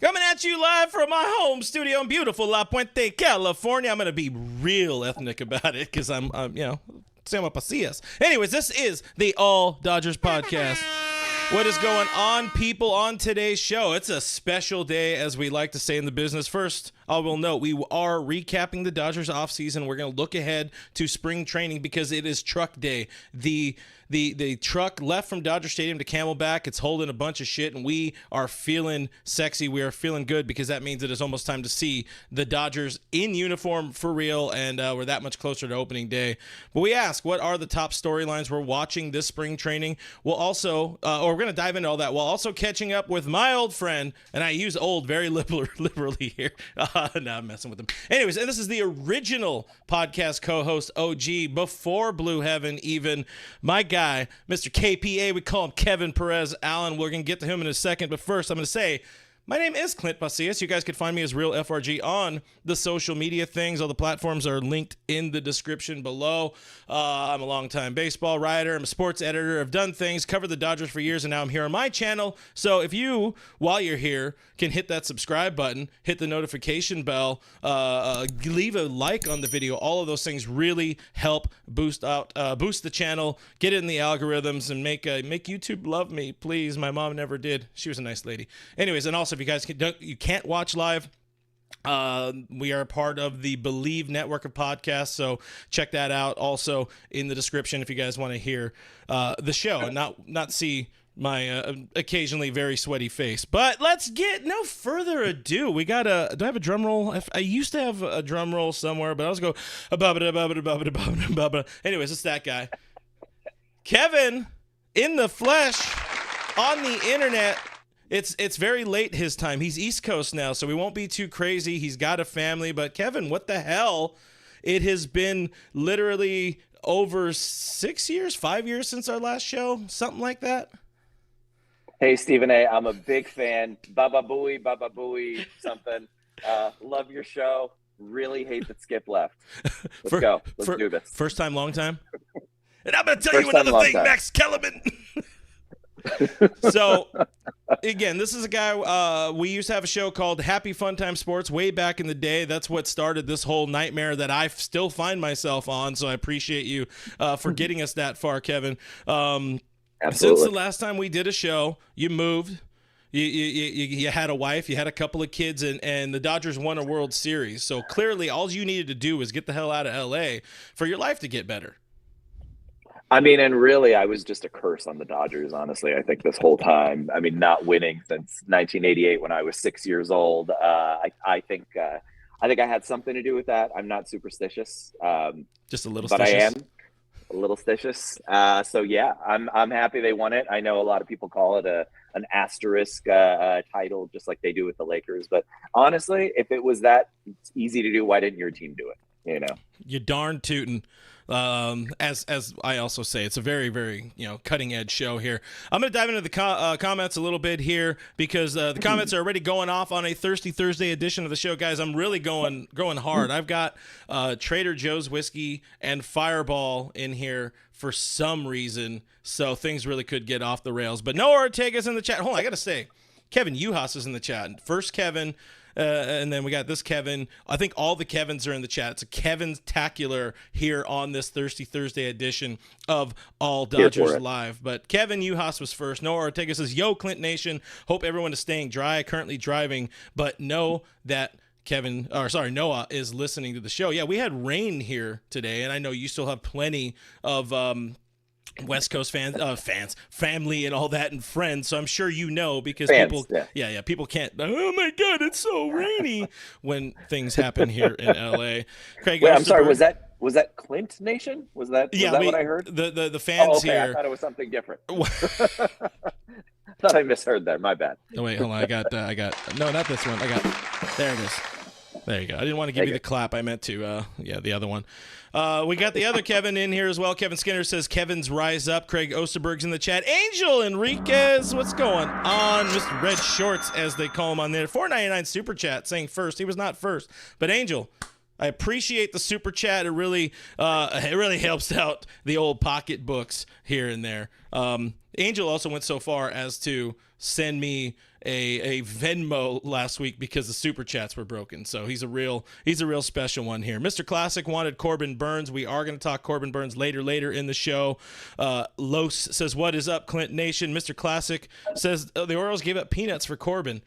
Coming at you live from my home studio in beautiful La Puente, California. I'm going to be real ethnic about it because I'm se llama Pasillas. Anyways, this is the All Dodgers podcast. What is going on, people, on today's show? It's a special day, as we like to say in the business. First, I will note, we are recapping the Dodgers offseason. We're going to look ahead to spring training because it is truck day. The truck left from Dodger Stadium to Camelback. It's holding a bunch of shit, and we are feeling sexy. We are feeling good because that means it is almost time to see the Dodgers in uniform for real, and we're that much closer to opening day. But we ask, what are the top storylines we're watching this spring training? We'll also, we're going to dive into all that while also catching up with my old friend, and I use old very liberally here. No, I'm messing with him. Anyways, and this is the original podcast co-host, OG, before Blue Heaven even, my guy, Mr. KPA. We call him Kevin Perez Allen. We're going to get to him in a second, but first I'm going to say, my name is Clint Pasillas. You guys can find me as Real FRG on the social media things. All the platforms are linked in the description below. I'm a longtime baseball writer. I'm a sports editor. I've done things, covered the Dodgers for years, and now I'm here on my channel. So if you, while you're here, can hit that subscribe button, hit the notification bell, leave a like on the video. All of those things really help boost the channel, get it in the algorithms, and make YouTube love me, please. My mom never did. She was a nice lady. Anyways, and also if you guys can't watch live, we are part of the Believe network of podcasts, so check that out also in the description if you guys want to hear the show and not see my occasionally very sweaty face. But let's get no further ado. We got do I have a drum roll? I used to have a drum roll somewhere, but I was go anyways, it's that guy. Kevin in the flesh on the internet. It's very late his time. He's East Coast now, so we won't be too crazy. He's got a family. But, Kevin, what the hell? It has been literally over 6 years, 5 years since our last show, something like that. Hey, Stephen A., I'm a big fan. Baba Booey, something. Love your show. Really hate that Skip left. Let's go. Let's do this. First time, long time? And I'm going to tell you another thing, Max Kellerman. So, again, this is a guy, we used to have a show called Happy Fun Time Sports way back in the day. That's what started this whole nightmare that I still find myself on, so I appreciate you for getting us that far, Kevin. Since the last time we did a show, you moved. You had a wife, you had a couple of kids, and the Dodgers won a World Series. So, clearly, all you needed to do was get the hell out of L.A. for your life to get better. I mean, and really, I was just a curse on the Dodgers, honestly. I think this whole time, I mean, not winning since 1988 when I was 6 years old. I think I had something to do with that. I'm not superstitious. Just a little but stitious. I am a little stitious. So, yeah, I'm happy they won it. I know a lot of people call it an asterisk title, just like they do with the Lakers. But honestly, if it was that easy to do, why didn't your team do it? You know, you darn tootin'. As I also say, it's a very, very cutting edge show here. I'm going to dive into the comments a little bit here because the comments are already going off on a Thirsty Thursday edition of the show, guys. I'm really going hard. I've got Trader Joe's whiskey and Fireball in here for some reason, so things really could get off the rails. But Noah Ortega's in the chat. Hold on, I got to say, Kevin Uhas is in the chat. First Kevin. And then we got this Kevin. I think all the Kevins are in the chat. It's a Kevin-tacular here on this Thirsty Thursday edition of All Dodgers Live. But Kevin Uhas was first. Noah Ortega says, yo, Clint Nation. Hope everyone is staying dry. Currently driving, but know that Noah is listening to the show. Yeah, we had rain here today, and I know you still have plenty of West Coast fans, family, and all that, and friends. So I'm sure because people, people can't. Oh my God, it's so rainy when things happen here in LA. Craig, wait, I'm sorry. Was that Clint Nation? Was that what I heard? The fans here. I thought it was something different. I thought I misheard there. My bad. Oh wait, hold on. I got no, not this one. There it is. There you go. I didn't want to give you the clap. I meant to, the other one. We got the other Kevin in here as well. Kevin Skinner says, Kevin's Rise Up. Craig Osterberg's in the chat. Angel Enriquez, what's going on? Mr. Red Shorts, as they call him on there. $4.99 super chat saying first. He was not first. But Angel, I appreciate the super chat. It really helps out the old pocketbooks here and there. Angel also went so far as to send me a Venmo last week because the super chats were broken. So he's a real special one here. Mr. Classic wanted Corbin Burnes. We are going to talk Corbin Burnes later in the show. Los says, "What is up, Clint Nation?" Mr. Classic says the Orioles gave up peanuts for Corbin.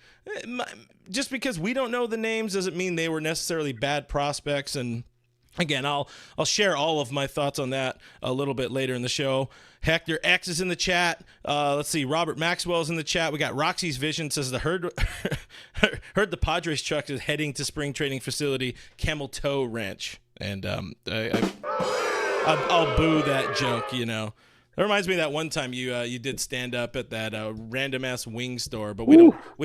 Just because we don't know the names doesn't mean they were necessarily bad prospects. And again, I'll share all of my thoughts on that a little bit later in the show. Hector X is in the chat. Let's see. Robert Maxwell's in the chat. We got Roxy's Vision says heard the Padres truck is heading to spring training facility Camel Toe Ranch, and I'll boo that joke. It reminds me of that one time you did stand up at that random ass wing store, but we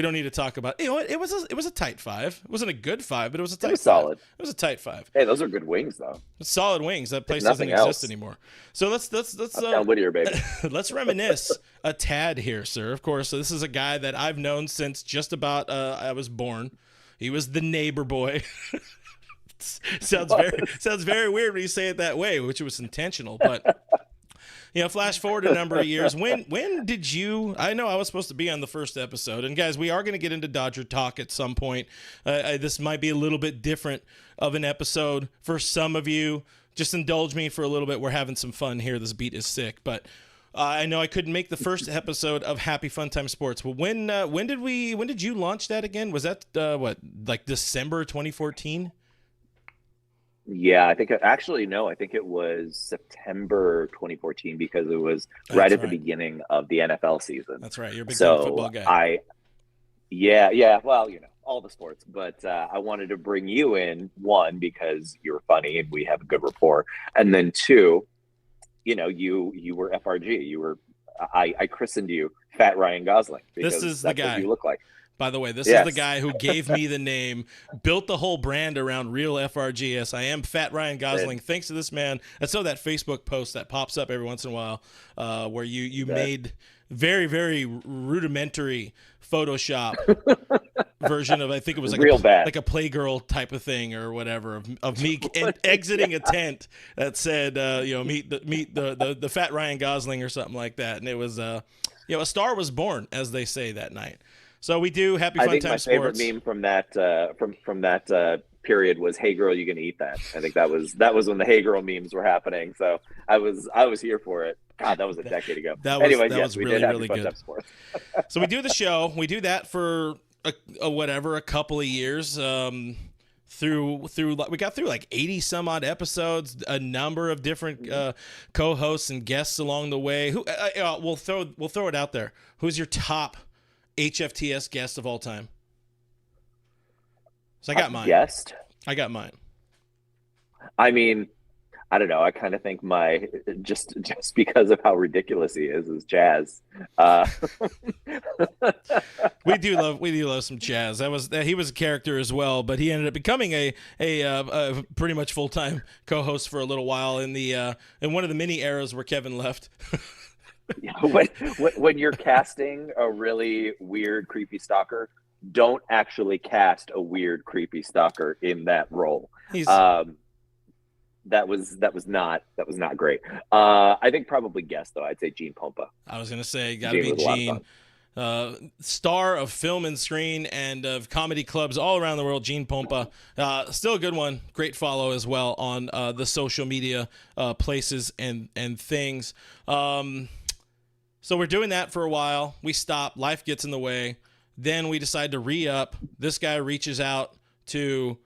don't need to talk about it. It was a tight five. It wasn't a good five, but it was a tight. It was solid. It was a tight five. Hey, those are good wings though. Solid wings. That place doesn't exist anymore. So let's down Whittier, baby. Let's reminisce a tad here, sir. Of course, so this is a guy that I've known since just about I was born. He was the neighbor boy. Sounds very weird when you say it that way, which was intentional, but. Flash forward a number of years. When did you? I know I was supposed to be on the first episode, and guys, we are going to get into Dodger talk at some point. This might be a little bit different of an episode for some of you. Just indulge me for a little bit. We're having some fun here. This beat is sick, but I know I couldn't make the first episode of Happy Fun Time Sports. But when did you launch that again? Was that like December 2014? Yeah, I think it was September 2014 because it was right at the beginning of the NFL season. That's right. You're a big football guy. Well, all the sports, but I wanted to bring you in, one, because you're funny and we have a good rapport. And then two, you were FRG. I christened you Fat Ryan Gosling. This is the guy what you look like. By the way, this is the guy who gave me the name, built the whole brand around real FRGS. I am Fat Ryan Gosling. Thanks to this man. I saw that Facebook post that pops up every once in a while where you made very, very rudimentary Photoshop version of, I think it was like like a Playgirl type of thing or whatever of me exiting a tent that said, meet the Fat Ryan Gosling or something like that. And it was, a star was born, as they say, that night. So we do Happy Fun Time Sports. I think my favorite meme from that period was "Hey girl, you gonna eat that?" I think that was when the "Hey girl" memes were happening. So I was here for it. God, that was a decade ago. That was really good. So we do the show. We do that for a couple of years. Through we got through like 80 some odd episodes, a number of different co-hosts and guests along the way. Who we'll throw it out there. Who's your top HFTS guest of all time? So I got mine. Guest? I got mine. I mean, I don't know. I kind of think my just because of how ridiculous he is Jazz. We do love some Jazz. He was a character as well, but he ended up becoming a pretty much full-time co-host for a little while in one of the mini eras where Kevin left. When you're casting a really weird, creepy stalker, don't actually cast a weird, creepy stalker in that role. That was not great. I think probably guest though. I'd say Gene Pompa. I was gonna say gotta be Gene. Star of film and screen and of comedy clubs all around the world, Gene Pompa. Still a good one. Great follow as well on the social media places and things. So we're doing that for a while. We stop. Life gets in the way. Then we decide to re-up. This guy reaches out to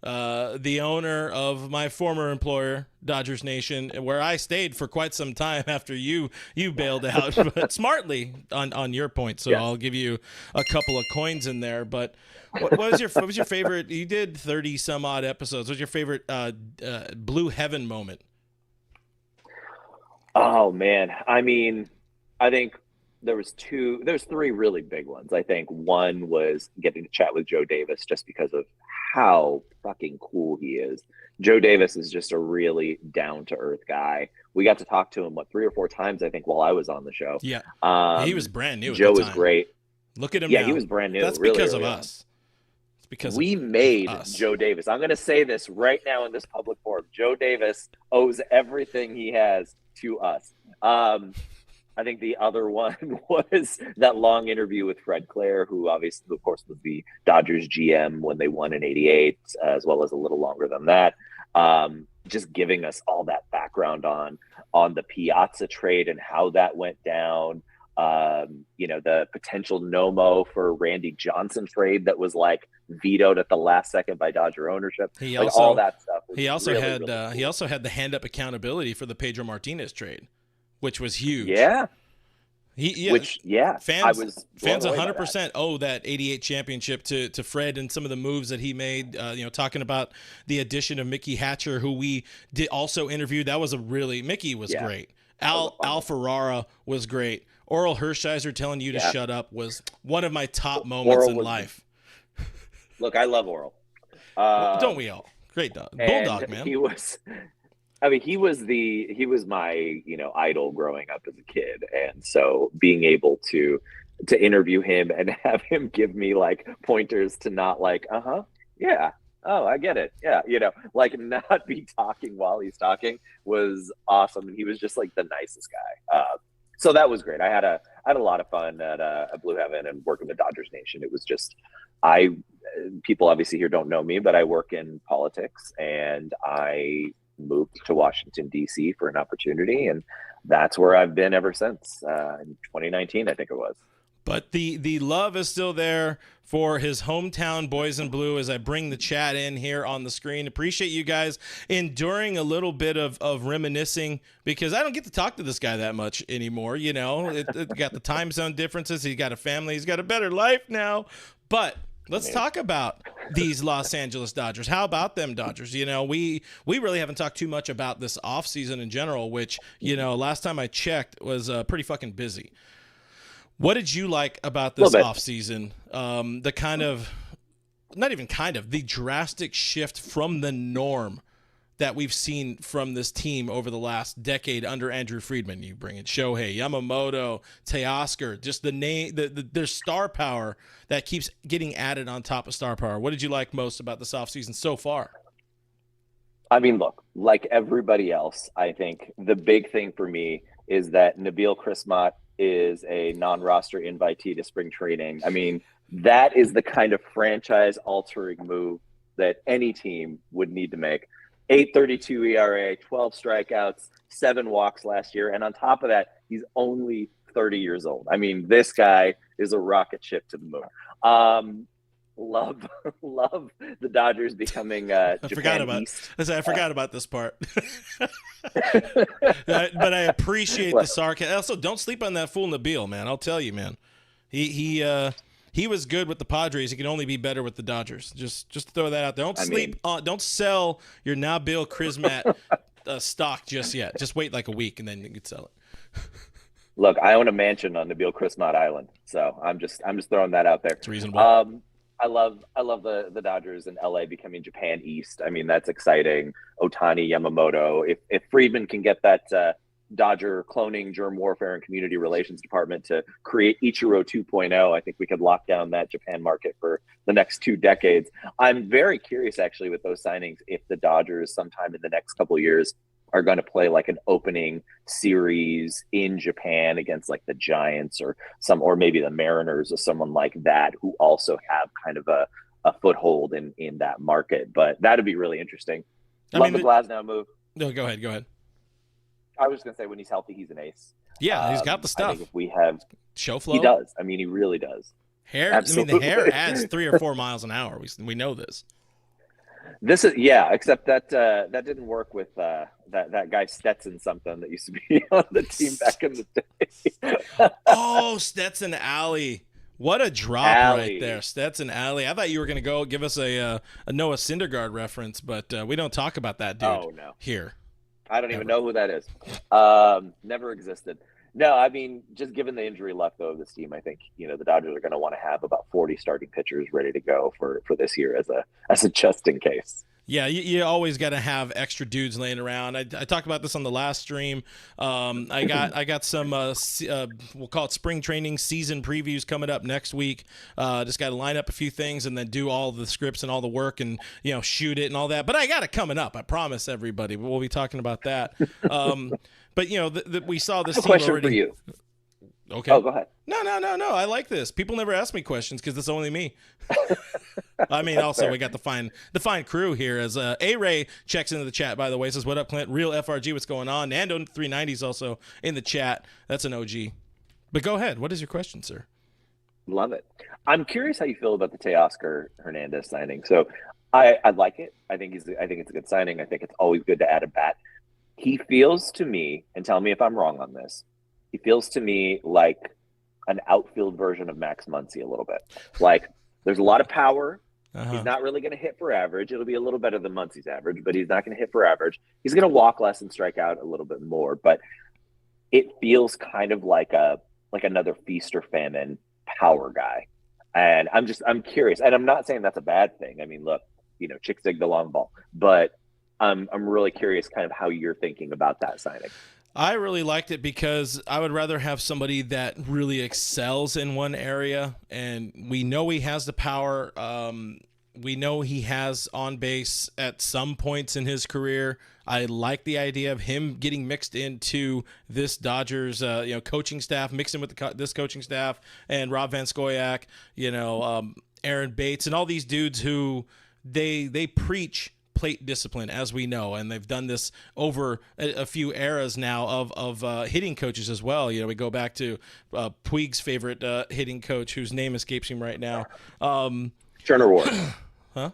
the owner of my former employer, Dodgers Nation, where I stayed for quite some time after you bailed out, but smartly on your point. So I'll give you a couple of coins in there. But what was your favorite? You did 30 some odd episodes. What was your favorite Blue Heaven moment? Oh man, I mean, I think there's three really big ones. I think one was getting to chat with Joe Davis just because of how fucking cool he is. Joe Davis is just a really down-to-earth guy. We got to talk to him 3 or 4 times, I think, while I was on the show. Yeah, he was brand new. Joe was great. Look at him. Yeah, he was brand new. That's really because of us. It's because we made Joe Davis. I'm going to say this right now in this public forum. Joe Davis owes everything he has to us. I think the other one was that long interview with Fred Clare, who obviously, of course, was the Dodgers GM when they won in '88, as well as a little longer than that. Just giving us all that background on the Piazza trade and how that went down. The potential no-mo for Randy Johnson trade that was like vetoed at the last second by Dodger ownership. All that stuff. He also really, had really cool. he also had the hand-up accountability for the Pedro Martinez trade, which was huge. Yeah. Fans was 100% owe that '88 championship to Fred and some of the moves that he made. Talking about the addition of Mickey Hatcher, who we did also interviewed. That was Mickey was great. Al Ferrara was great. Oral Hershiser telling you to shut up was one of my top moments in life. Look, I love Oral. Don't we all? Great dog, bulldog man. He was my idol growing up as a kid, and so being able to interview him and have him give me like pointers to not like oh, I get it, like not be talking while he's talking was awesome, and he was just like the nicest guy. So that was great. I had a lot of fun at Blue Heaven and working the Dodgers Nation. It was just people obviously here don't know me, but I work in politics, and I moved to Washington, D.C. for an opportunity, and that's where I've been ever since, in 2019, I think it was. But the love is still there for his hometown boys in blue as I bring the chat in here on the screen. Appreciate you guys enduring a little bit of reminiscing, because I don't get to talk to this guy that much anymore. It got the time zone differences. He's got a family. He's got a better life now. But let's talk about these Los Angeles Dodgers. How about them Dodgers? We really haven't talked too much about this offseason in general, which, last time I checked was pretty fucking busy. What did you like about this offseason? The drastic shift from the norm that we've seen from this team over the last decade under Andrew Friedman. You bring in Shohei, Yamamoto, Teoscar, just the name, their star power that keeps getting added on top of star power. What did you like most about this offseason so far? I mean, look, like everybody else, I think the big thing for me is that Nabil Crismat is a non-roster invitee to spring training. I mean, that is the kind of franchise-altering move that any team would need to make. 8.32 ERA, 12 strikeouts, 7 walks last year, and on top of that, he's only 30 years old. I mean, this guy is a rocket ship to the moon. Love the Dodgers becoming Japan East. I forgot about this part. But I appreciate the sarcasm. Also, don't sleep on that fool Nabil, man. I'll tell you, man. He was good with the Padres. He can only be better with the Dodgers. Just throw that out there. Don't sell your Nabil Crismat stock just yet. Just wait like a week and then you can sell it. Look, I own a mansion on Nabil Crismat Island, so I'm just throwing that out there. It's reasonable. I love the Dodgers in LA becoming Japan East. I mean, that's exciting. Ohtani, Yamamoto. If Friedman can get that Dodger cloning, germ warfare, and community relations department to create Ichiro 2.0, I think we could lock down that Japan market for the next 2 decades. I'm very curious, actually, with those signings, if the Dodgers sometime in the next couple of years are going to play like an opening series in Japan against like the Giants or maybe the Mariners or someone like that, who also have kind of a foothold in that market. But that'd be really interesting. The Glasnow move. No, go ahead. I was going to say, when he's healthy, he's an ace. Yeah, he's got the stuff. I think if we have show flow, he does. I mean, he really does. Hair. Absolutely. I mean, the hair adds 3 or 4 miles an hour. We know this. This is except that that didn't work with that guy Stetson something that used to be on the team back in the day. Oh, Stetson Alley. What a drop right there. Stetson Alley. I thought you were going to go give us a Noah Syndergaard reference, but we don't talk about that dude here. I don't even know who that is. Never existed. No, I mean, just given the injury luck, though, of this team, I think, the Dodgers are going to want to have about 40 starting pitchers ready to go for this year as a just in case. Yeah, you always got to have extra dudes laying around. I talked about this on the last stream. I got some we'll call it spring training season previews coming up next week. Just got to line up a few things and then do all the scripts and all the work and shoot it and all that. But I got it coming up. I promise everybody. We'll be talking about that. But we saw this. I have a question already. for you. Okay. Oh, go ahead. No. I like this. People never ask me questions because it's only me. I mean, also we got the fine crew here as A-Ray checks into the chat. By the way, says, "What up, Clint? Real FRG, what's going on?" Nando 390 is also in the chat. That's an OG. But go ahead. What is your question, sir? Love it. I'm curious how you feel about the Teoscar Hernandez signing. So I like it. I think it's a good signing. I think it's always good to add a bat. He feels to me, and tell me if I'm wrong on this, he feels to me like an outfield version of Max Muncy a little bit. Like there's a lot of power. He's not really going to hit for average. It'll be a little better than Muncy's average, but he's not going to hit for average. He's going to walk less and strike out a little bit more, but it feels kind of like another feast or famine power guy. And I'm curious, and I'm not saying that's a bad thing. I mean, look, chicks dig the long ball, but I'm really curious kind of how you're thinking about that signing. I really liked it because I would rather have somebody that really excels in one area, and we know he has the power. We know he has on base at some points in his career. I like the idea of him getting mixed into this Dodgers, coaching staff, mixed in with this coaching staff, and Rob Van Scoyac, Aaron Bates, and all these dudes who they preach plate discipline, as we know, and they've done this over a few eras now of hitting coaches as well. We go back to Puig's favorite hitting coach, whose name escapes him right now. Turner Ward. Huh?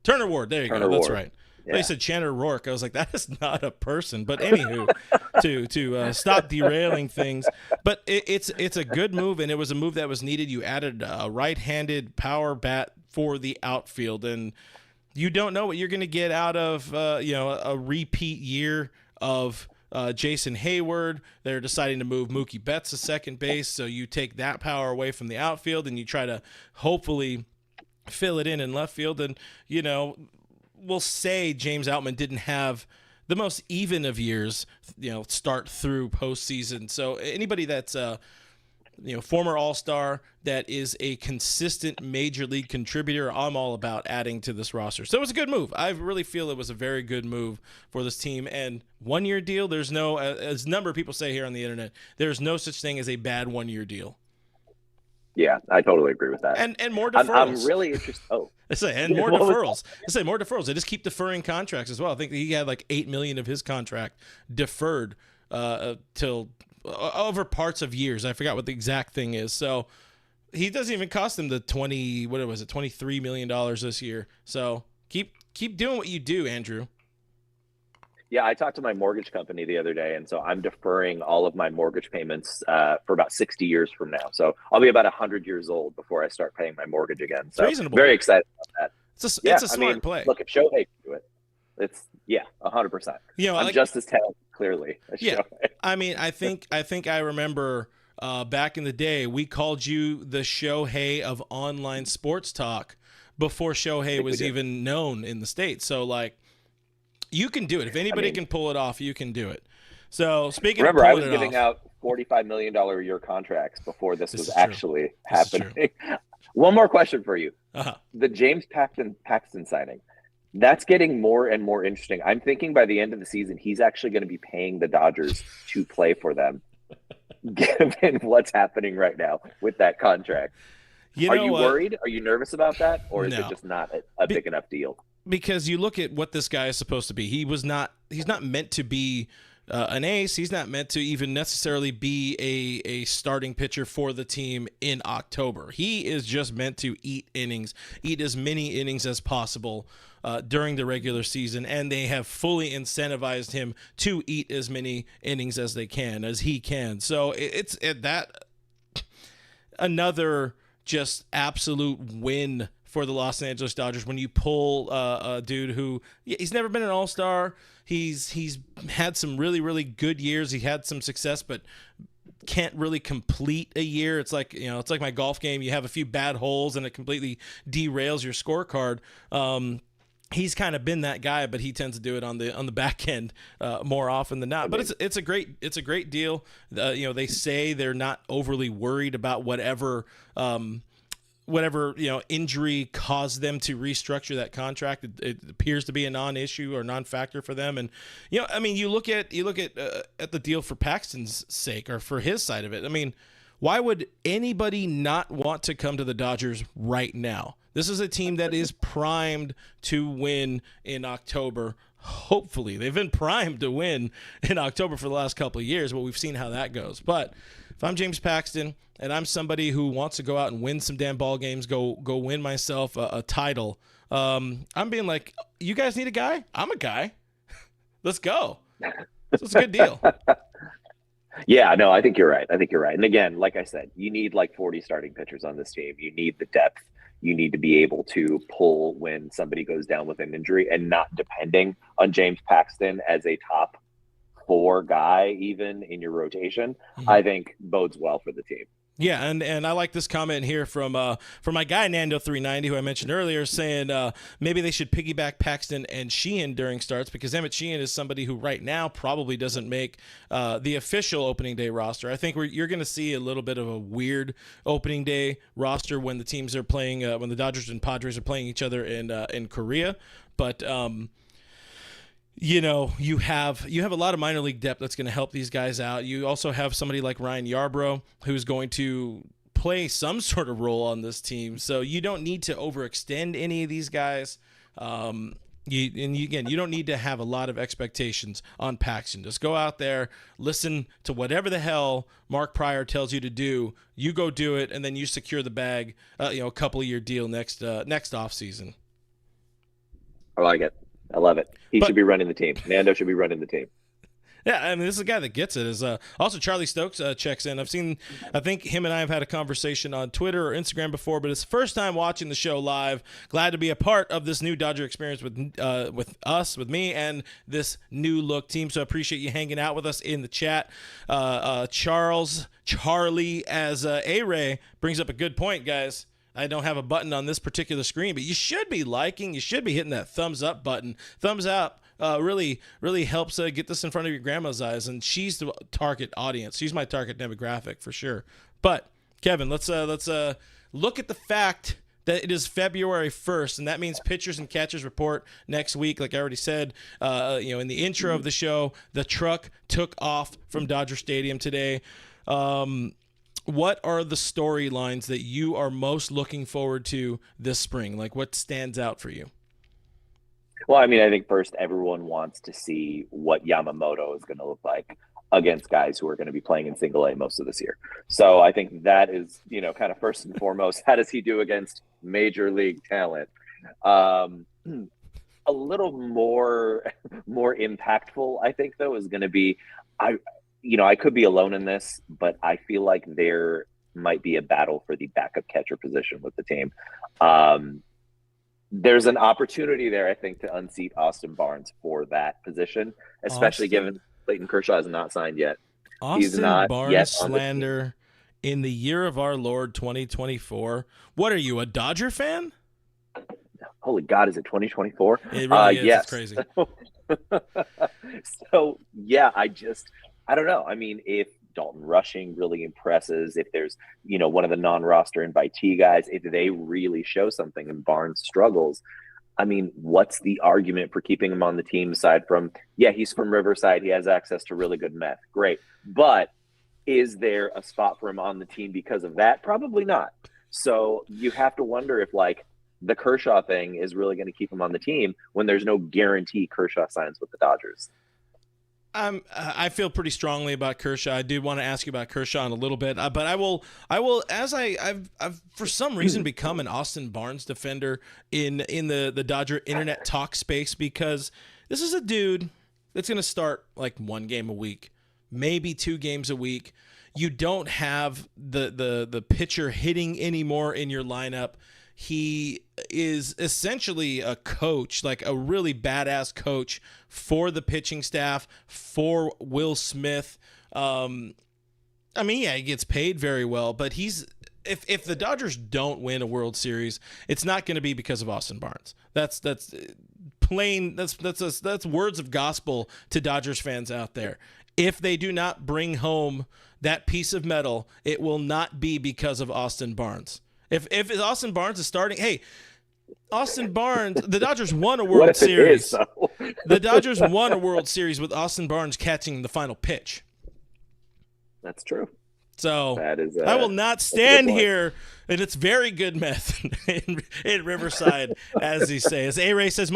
Turner Ward. There you go. That's right. Yeah. They said Channer Rourke. I was like, that is not a person. But anywho, to stop derailing things. But it's a good move, and it was a move that was needed. You added a right-handed power bat for the outfield, and you don't know what you're going to get out of a repeat year of Jason Hayward. They're deciding to move Mookie Betts to second base, so you take that power away from the outfield, and you try to hopefully fill it in left field. And we'll say James Outman didn't have the most even of years, start through postseason. So anybody that's former All-Star that is a consistent major league contributor, I'm all about adding to this roster. So it was a good move. I really feel it was a very good move for this team. And one-year deal, there's no, as a number of people say here on the internet, there's no such thing as a bad one-year deal. Yeah, I totally agree with that. And more deferrals. I'm really interested. Oh, more deferrals. More deferrals. They just keep deferring contracts as well. I think he had like $8 million of his contract deferred till over parts of years. I forgot what the exact thing is. So he doesn't even cost them the $23 million this year. So keep doing what you do, Andrew. Yeah, I talked to my mortgage company the other day, and so I'm deferring all of my mortgage payments for about 60 years from now. So I'll be about 100 years old before I start paying my mortgage again. So reasonable. Very excited about that. It's a smart play. Look, if Shohei can do it, it's 100%. I'm just as talented, clearly. As Shohei. I mean, I think I remember back in the day we called you the Shohei of online sports talk before Shohei was even known in the States. So like, you can do it. If anybody can pull it off, you can do it. So speaking of pulling I was giving out $45 million a year contracts before this was actually happening. One more question for you. The James Paxton signing, that's getting more and more interesting. I'm thinking by the end of the season, he's actually going to be paying the Dodgers to play for them, given what's happening right now with that contract. Are you worried? Are you nervous about that? Or is it just not a big enough deal? Because you look at what this guy is supposed to be. He's not meant to be an ace. He's not meant to even necessarily be a starting pitcher for the team in October. He is just meant to eat as many innings as possible during the regular season, and they have fully incentivized him to eat as many innings as he can. So it's that another just absolute win for the Los Angeles Dodgers when you pull a dude who he's never been an all-star. He's had some really, really good years. He had some success, but can't really complete a year. It's like my golf game. You have a few bad holes and it completely derails your scorecard. he's kind of been that guy, but he tends to do it on the back end more often than not. But it's a great deal. They say they're not overly worried about whatever injury caused them to restructure that contract. It appears to be a non-issue or non-factor for them. And you look at the deal for Paxton's sake or for his side of it. I mean, why would anybody not want to come to the Dodgers right now? This is a team that is primed to win in October. Hopefully, they've been primed to win in October for the last couple of years, but we've seen how that goes. But if I'm James Paxton and I'm somebody who wants to go out and win some damn ball games, go win myself a title, I'm being like, you guys need a guy? I'm a guy. Let's go. It's a good deal. Yeah, no, I think you're right. And again, like I said, you need like 40 starting pitchers on this team. You need the depth. You need to be able to pull when somebody goes down with an injury and not depending on James Paxton as a top 4 guy, even in your rotation, I think bodes well for the team. Yeah, and I like this comment here from my guy Nando390, who I mentioned earlier, saying maybe they should piggyback Paxton and Sheehan during starts, because Emmett Sheehan is somebody who right now probably doesn't make the official opening day roster. I think you're going to see a little bit of a weird opening day roster when the teams are playing, when the Dodgers and Padres are playing each other in Korea, but. You have a lot of minor league depth that's going to help these guys out. You also have somebody like Ryan Yarbrough who's going to play some sort of role on this team. So you don't need to overextend any of these guys. You don't need to have a lot of expectations on Paxton. Just go out there, listen to whatever the hell Mark Pryor tells you to do. You go do it, and then you secure the bag. A couple of year deal next offseason. I like it. I love it. He should be running the team. Nando should be running the team. Yeah, I mean, this is a guy that gets it. Is also Charlie Stokes checks in. I think him and I have had a conversation on Twitter or Instagram before, but it's the first time watching the show live. Glad to be a part of this new Dodger experience with me, and this new look team. So I appreciate you hanging out with us in the chat. Charlie, as A-Ray brings up a good point, guys. I don't have a button on this particular screen, but you should be liking. You should be hitting that thumbs up button. Thumbs up really helps get this in front of your grandma's eyes, and she's the target audience. She's my target demographic for sure. But Kevin, let's look at the fact that it is February 1st, and that means pitchers and catchers report next week. Like I already said, in the intro of the show, the truck took off from Dodger Stadium today. What are the storylines that you are most looking forward to this spring? Like, what stands out for you? Well, I mean, I think first everyone wants to see what Yamamoto is going to look like against guys who are going to be playing in single A most of this year. So I think that is, kind of first and foremost, how does he do against major league talent? A little more impactful, I think, though, is going to be, I could be alone in this, but I feel like there might be a battle for the backup catcher position with the team. There's an opportunity there, I think, to unseat Austin Barnes for that position, especially given Clayton Kershaw is not signed yet. He's not Barnes yet slander in the year of our Lord 2024. What are you, a Dodger fan? Holy God, is it 2024? It really is. Yes. It's crazy. So, yeah, I don't know. I mean, if Dalton Rushing really impresses, if there's, one of the non-roster invitee guys, if they really show something and Barnes struggles, I mean, what's the argument for keeping him on the team aside from, he's from Riverside, he has access to really good meth. Great. But is there a spot for him on the team because of that? Probably not. So you have to wonder if, the Kershaw thing is really going to keep him on the team when there's no guarantee Kershaw signs with the Dodgers. I feel pretty strongly about Kershaw. I do want to ask you about Kershaw in a little bit, but I will, as I've for some reason become an Austin Barnes defender in the Dodger internet talk space, because this is a dude that's going to start like 1 game a week, maybe 2 games a week. You don't have the pitcher hitting anymore in your lineup. He is essentially a coach, like a really badass coach for the pitching staff, for Will Smith. He gets paid very well, but if the Dodgers don't win a World Series, it's not going to be because of Austin Barnes. That's plain. That's words of gospel to Dodgers fans out there. If they do not bring home that piece of metal, it will not be because of Austin Barnes. If Austin Barnes is starting, hey, Austin Barnes, the Dodgers won a World Series. The Dodgers won a World Series with Austin Barnes catching the final pitch. That's true. So that is, I will not stand here, and it's very good meth in Riverside, as he says. A-Ray says,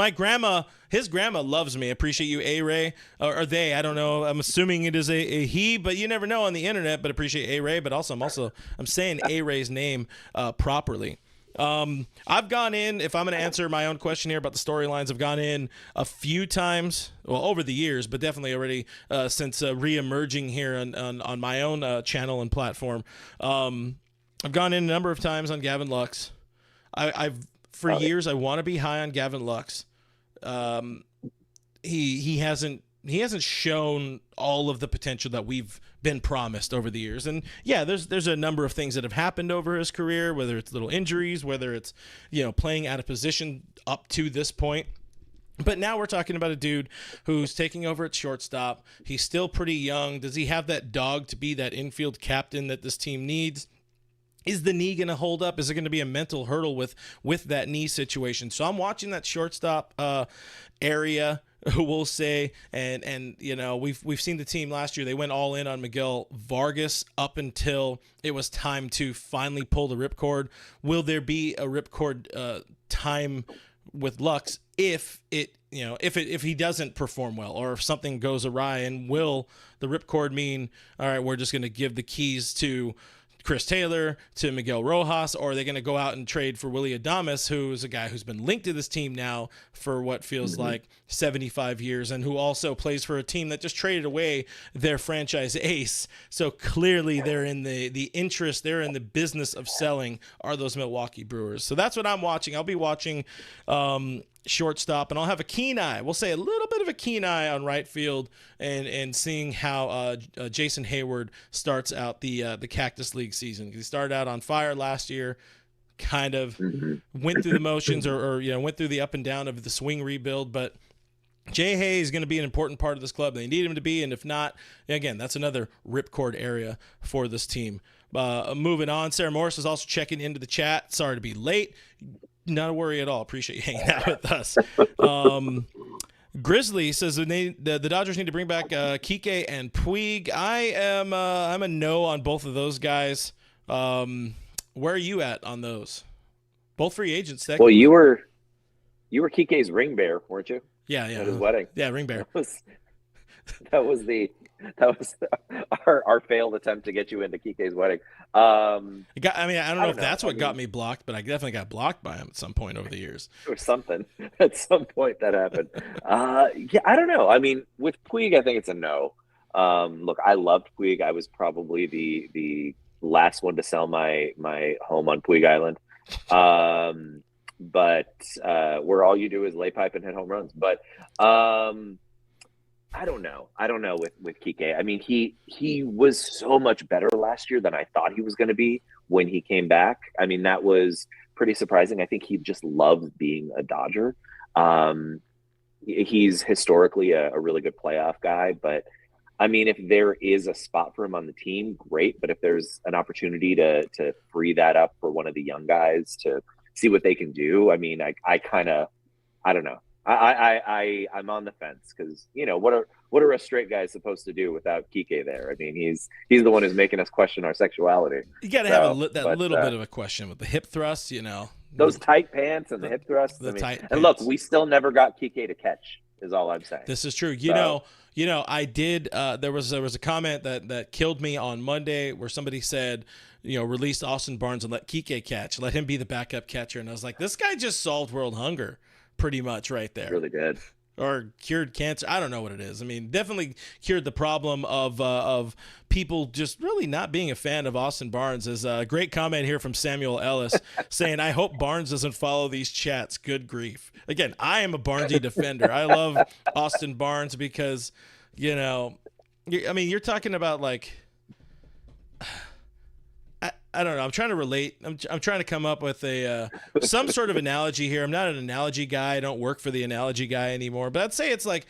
his grandma loves me. Appreciate you, A-Ray. Or they, I don't know. I'm assuming it is a he, but you never know on the internet, but appreciate A-Ray. But also, I'm saying A-Ray's name properly. I've gone in, if I'm going to answer my own question here about the storylines, I've gone in a few times, well, over the years, but definitely already since re-emerging here on my own channel and platform. I've gone in a number of times on Gavin Lux. For years, I want to be high on Gavin Lux. He hasn't shown all of the potential that we've been promised over the years. And yeah, there's a number of things that have happened over his career, whether it's little injuries, whether it's, playing out of position up to this point. But now we're talking about a dude who's taking over at shortstop. He's still pretty young. Does he have that dog to be that infield captain that this team needs? Is the knee going to hold up? Is it going to be a mental hurdle with that knee situation? So I'm watching that shortstop area, we'll say, and we've seen the team last year. They went all in on Miguel Vargas up until it was time to finally pull the ripcord. Will there be a ripcord time with Lux if he doesn't perform well, or if something goes awry? And will the ripcord mean, all right, we're just going to give the keys to Chris Taylor, to Miguel Rojas, or are they going to go out and trade for Willy Adames, who is a guy who's been linked to this team now for what feels like 75 years, and who also plays for a team that just traded away their franchise ace? So clearly they're in the interest, they're in the business of selling, are those Milwaukee Brewers. So that's what I'm watching. I'll be watching shortstop, and I'll have a keen eye. We'll say a little bit of a keen eye on right field, and seeing how Jason Hayward starts out the Cactus League season. He started out on fire last year, kind of went through the motions, or went through the up and down of the swing rebuild. But Jay Hay is going to be an important part of this club. They need him to be, and if not, again, that's another ripcord area for this team. Moving on, Sarah Morris is also checking into the chat. Sorry to be late. Not a worry at all. Appreciate you hanging out with us. Grizzly says the Dodgers need to bring back Kike and Puig. I'm a no on both of those guys. Where are you at on those? Both free agents. Well, you were Kike's ring bearer, weren't you? Yeah. At his wedding. Yeah, ring bearer. That was our failed attempt to get you into Kike's wedding. I don't know if that's what got me blocked, but I definitely got blocked by him at some point over the years. Or something. At some point that happened. Yeah, I don't know. I mean, with Puig, I think it's a no. Look, I loved Puig. I was probably the last one to sell my home on Puig Island. But where all you do is lay pipe and hit home runs. But I don't know with Kike. I mean, he was so much better last year than I thought he was going to be when he came back. I mean, that was pretty surprising. I think he just loves being a Dodger. He's historically a really good playoff guy, but I mean, if there is a spot for him on the team, great. But if there's an opportunity to free that up for one of the young guys to see what they can do, I mean, I don't know. I'm on the fence because what are us straight guys supposed to do without Kike there? I mean, he's the one who's making us question our sexuality. You got to have little bit of a question with the hip thrust, those tight pants and the hip thrusts. And look, we still never got Kike to catch. Is all I'm saying. This is true. I did. There was a comment that killed me on Monday where somebody said, release Austin Barnes and let Kike catch, let him be the backup catcher, and I was like, this guy just solved world hunger. Pretty much right there. Really did. Or cured cancer. I don't know what it is. I mean, definitely cured the problem of people just really not being a fan of Austin Barnes. Is a great comment here from Samuel Ellis saying, I hope Barnes doesn't follow these chats. Good grief. Again, I am a Barnesy defender. I love Austin Barnes because, you're talking about like, I don't know. I'm trying to relate. I'm trying to come up with a some sort of analogy here. I'm not an analogy guy. I don't work for the analogy guy anymore. But I'd say it's like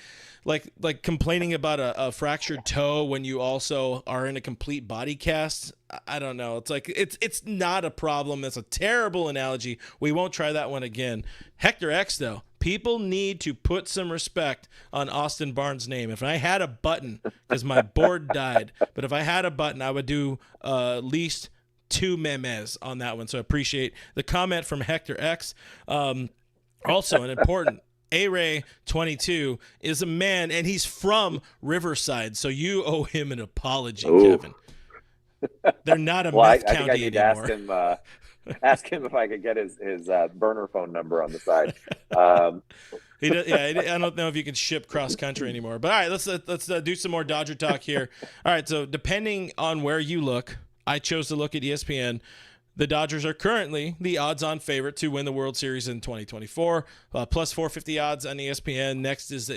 complaining about a fractured toe when you also are in a complete body cast. I don't know. It's like it's not a problem. That's a terrible analogy. We won't try that one again. Hector X though. People need to put some respect on Austin Barnes' name. If I had a button, because my board died, but if I had a button, I would do at least 2 memes on that one. So I appreciate the comment from Hector X. Also, an important A-Ray 22 is a man, and he's from Riverside, so you owe him an apology, Kevin. They're not a meth county I need anymore. To ask him if I could get his burner phone number on the side. I don't know if you can ship cross country anymore. But all right, let's do some more Dodger talk here. All right, so depending on where you look, I chose to look at ESPN. The Dodgers are currently the odds-on favorite to win the World Series in 2024. Plus 450 odds on ESPN. Next is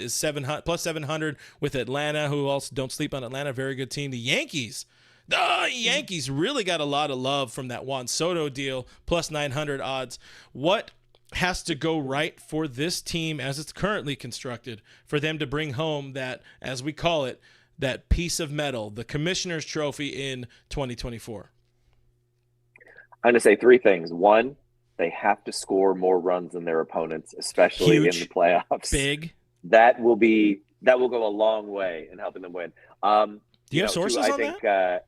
plus 700 with Atlanta, who also don't sleep on Atlanta. Very good team. The Yankees really got a lot of love from that Juan Soto deal, plus 900 odds. What has to go right for this team as it's currently constructed for them to bring home that, as we call it, that piece of metal, the Commissioner's Trophy in 2024? I'm going to say 3 things. 1, they have to score more runs than their opponents, especially in the playoffs. Big. That will go a long way in helping them win. Do you have sources on that?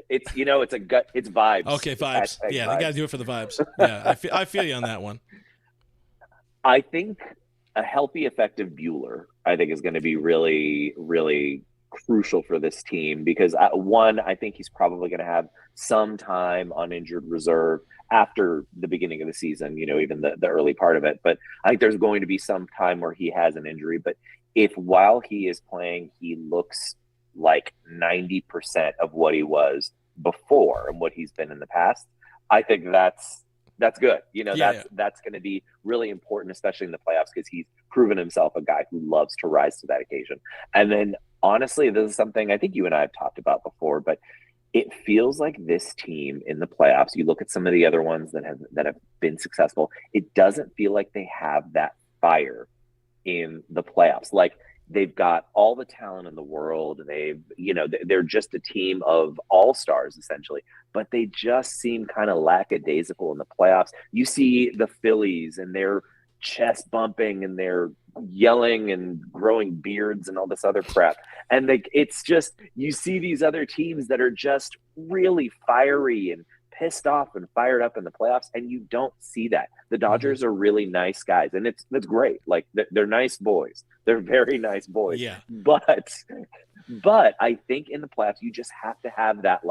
It's a gut. It's vibes. Okay, vibes. Yeah, they got to do it for the vibes. Yeah, I feel you on that one. I think a healthy, effective Buehler, I think, is going to be really, really crucial for this team because I think he's probably going to have some time on injured reserve after the beginning of the season. Even the early part of it. But I think there's going to be some time where he has an injury. But if while he is playing, he looks like 90% of what he was before and what he's been in the past, I think that's good. That's going to be really important, especially in the playoffs, because he's proven himself a guy who loves to rise to that occasion. And then honestly, this is something I think you and I have talked about before, but it feels like this team in the playoffs, you look at some of the other ones that have been successful, it doesn't feel like they have that fire in the playoffs. Like, they've got all the talent in the world. They're just a team of all-stars essentially, but they just seem kind of lackadaisical in the playoffs. You see the Phillies and they're chest bumping and they're yelling and growing beards and all this other crap. And it's just, you see these other teams that are just really fiery and pissed off and fired up in the playoffs, and you don't see that. The Dodgers are really nice guys, and it's great. Like, they're nice boys. They're very nice boys. Yeah. But I think in the playoffs, you just have to have that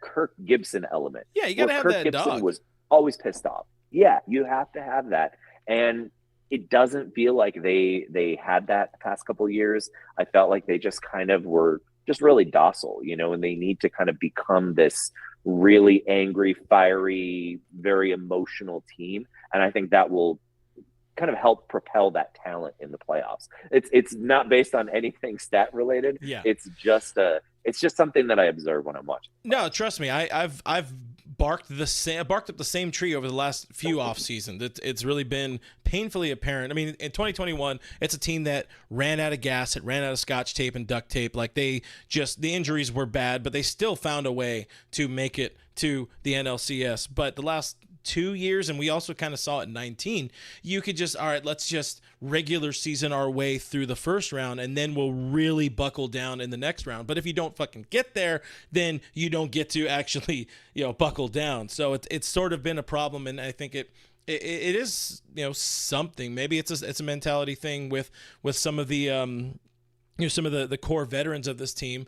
Kirk Gibson element. Yeah, you got to have Kirk that Gibson dog. Was always pissed off. Yeah, you have to have that. And it doesn't feel like they had that the past couple of years. I felt like they just kind of were just really docile, and they need to kind of become this really angry, fiery, very emotional team. And I think that will kind of help propel that talent in the playoffs. It's not based on anything stat related. Yeah. It's just something that I observe when I'm watching. No, trust me. I've barked up the same tree over the last few off seasons. It's really been painfully apparent. I mean, in 2021, it's a team that ran out of gas, it ran out of Scotch tape and duct tape. Like, the injuries were bad, but they still found a way to make it to the NLCS. But the last 2 years, and we also kind of saw it in 19, you could just, all right, let's just regular season our way through the first round, and then we'll really buckle down in the next round. But if you don't fucking get there, then you don't get to actually, buckle down. So it's sort of been a problem, and I think it is, something. Maybe it's a mentality thing with some of the some of the core veterans of this team,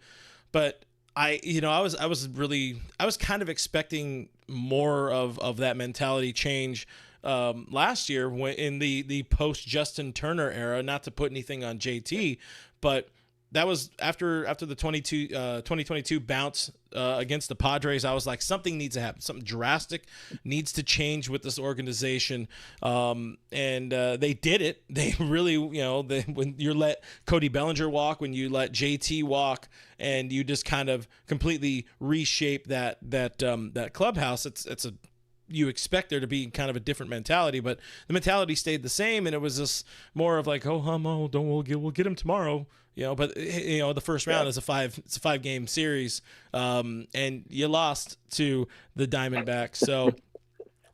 but I was kind of expecting more of that mentality change last year when in the post Justin Turner era. Not to put anything on JT, but that was after the 2022 bounce against the Padres. I was like, something needs to happen. Something drastic needs to change with this organization. And they did it. They really, when you let Cody Bellinger walk, when you let JT walk, and you just kind of completely reshape that clubhouse, you expect there to be kind of a different mentality, but the mentality stayed the same, and it was just more of like, we'll get him tomorrow, But the first round is a 5-game series, and you lost to the Diamondbacks. So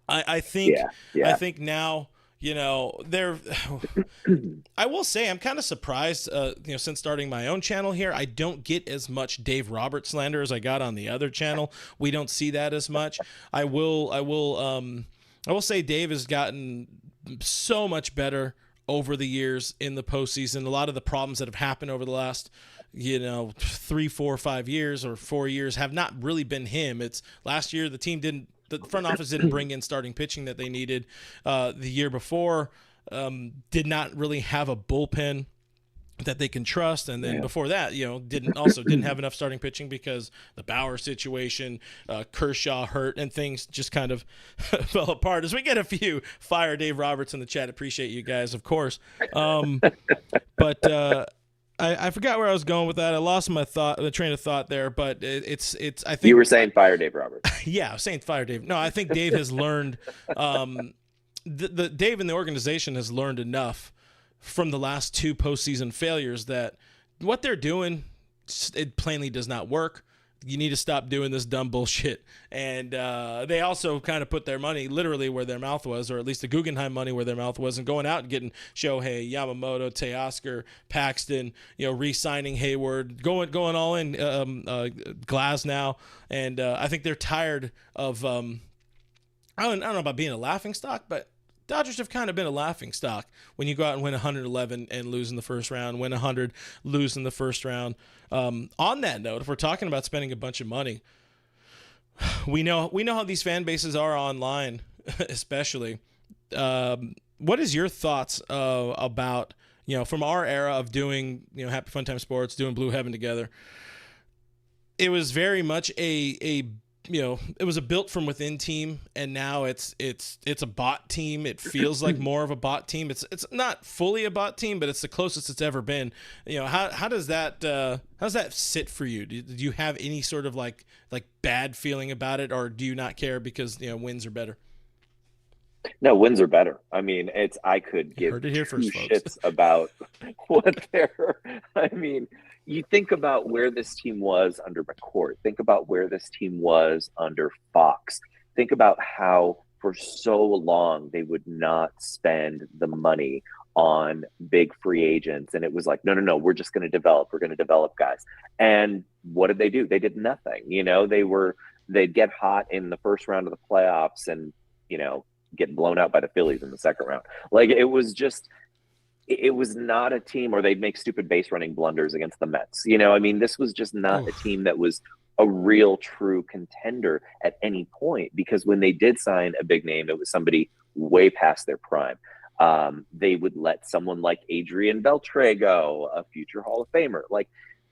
I think now, they're. I will say I'm kind of surprised. Since starting my own channel here, I don't get as much Dave Roberts slander as I got on the other channel. We don't see that as much. I will say Dave has gotten so much better over the years in the postseason. A lot of the problems that have happened over the last 3, 4, 5 years or 4 years have not really been him. It's last year the front office didn't bring in starting pitching that they needed. The year before, did not really have a bullpen that they can trust, and then before that, didn't have enough starting pitching because the Bauer situation, Kershaw hurt, and things just kind of fell apart. As we get a few fire Dave Roberts in the chat, appreciate you guys, of course. But I forgot where I was going with that. I lost the train of thought there, but it's. I think you were saying fire Dave Roberts. Yeah, I was saying fire Dave. No, I think Dave has learned. The Dave and the organization has learned enough from the last 2 postseason failures that what they're doing, it plainly does not work. You need to stop doing this dumb bullshit. And they also kind of put their money literally where their mouth was, or at least the Guggenheim money where their mouth was, and going out and getting Shohei, Yamamoto, Teoscar, Paxton, re-signing Hayward, going all in Glass now. And I think they're tired of I don't know about being a laughingstock, but Dodgers have kind of been a laughingstock when you go out and win 111 and lose in the first round, win 100, lose in the first round. On that note, if we're talking about spending a bunch of money, we know how these fan bases are online, especially. What is your thoughts about, from our era of doing, Happy Fun Time Sports, doing Blue Heaven together? It was very much it was a built from within team, and now it's a bot team. It feels like more of a bot team. It's not fully a bot team, but it's the closest it's ever been. How does that sit for you? Do you have any sort of like bad feeling about it, or do you not care because wins are better? No, wins are better. I mean, I could give two shits about what they're. I mean, you think about where this team was under McCourt. Think about where this team was under Fox. Think about how for so long they would not spend the money on big free agents. And it was like, no, we're just going to develop. We're going to develop guys. And what did they do? They did nothing. They'd get hot in the first round of the playoffs and, get blown out by the Phillies in the second round. Like, it was not a team, or they'd make stupid base running blunders against the Mets. This was just not a team that was a real true contender at any point, because when they did sign a big name, it was somebody way past their prime. They would let someone like Adrian Beltre go, a future Hall of Famer. Like,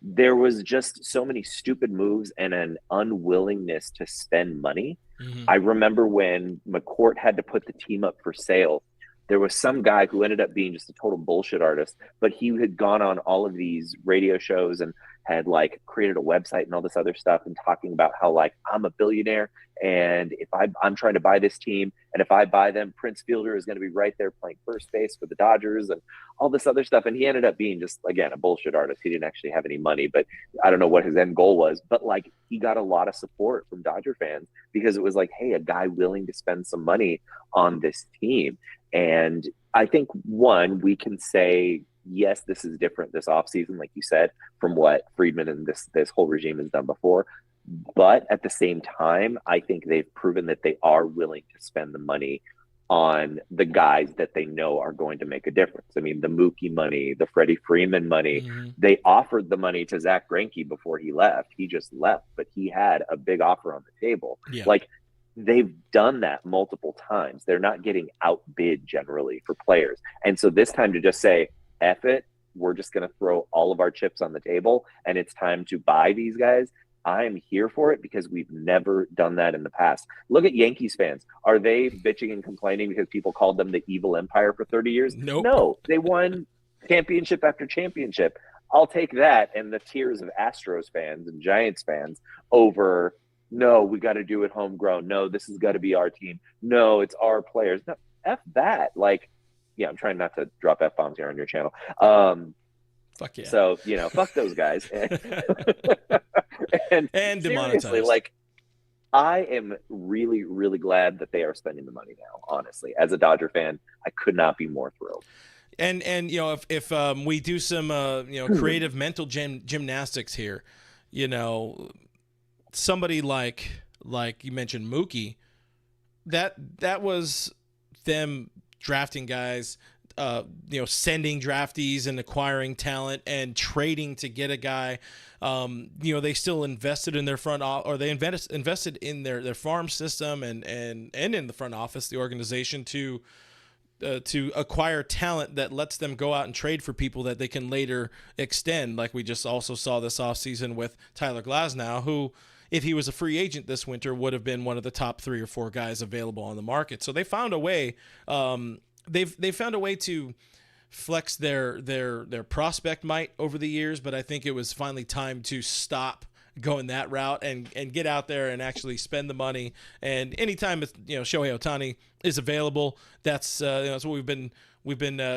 there was just so many stupid moves and an unwillingness to spend money. Mm-hmm. I remember when McCourt had to put the team up for sale, there was some guy who ended up being just a total bullshit artist, but he had gone on all of these radio shows and had created a website and all this other stuff, and talking about how I'm a billionaire, and if I'm trying to buy this team, and if I buy them, Prince Fielder is going to be right there playing first base for the Dodgers and all this other stuff. And he ended up being just, again, a bullshit artist. He didn't actually have any money, but I don't know what his end goal was, but he got a lot of support from Dodger fans because it was like, hey, a guy willing to spend some money on this team. And I think, one, we can say, yes, this is different this offseason, like you said, from what Friedman and this whole regime has done before. But at the same time, I think they've proven that they are willing to spend the money on the guys that they know are going to make a difference. I mean, the Mookie money, the Freddie Freeman money, mm-hmm. They offered the money to Zach Greinke before he left. He just left, but he had a big offer on the table. Yeah. They've done that multiple times. They're not getting outbid generally for players. And so this time to just say, F it, we're just going to throw all of our chips on the table and it's time to buy these guys, I'm here for it because we've never done that in the past. Look at Yankees fans. Are they bitching and complaining because people called them the evil empire for 30 years? Nope. No, they won championship after championship. I'll take that and the tears of Astros fans and Giants fans over, no, we got to do it homegrown. No, this has got to be our team. No, it's our players. No, F that. Like, yeah, I'm trying not to drop F-bombs here on your channel. Fuck yeah. So, fuck those guys. and demonetized. Like, I am really, really glad that they are spending the money now, honestly. As a Dodger fan, I could not be more thrilled. And if we do some creative mental gymnastics here, somebody like you mentioned Mookie, that was them drafting guys, sending draftees and acquiring talent and trading to get a guy. They still invested in their they invested in their farm system and in the front office, the organization to acquire talent that lets them go out and trade for people that they can later extend. Like we just also saw this offseason with Tyler Glasnow, who, if he was a free agent this winter, would have been one of the top 3 or 4 guys available on the market. So they found a way. They've found a way to flex their prospect might over the years, but I think it was finally time to stop going that route and get out there and actually spend the money. And anytime Shohei Ohtani is available, that's what we've been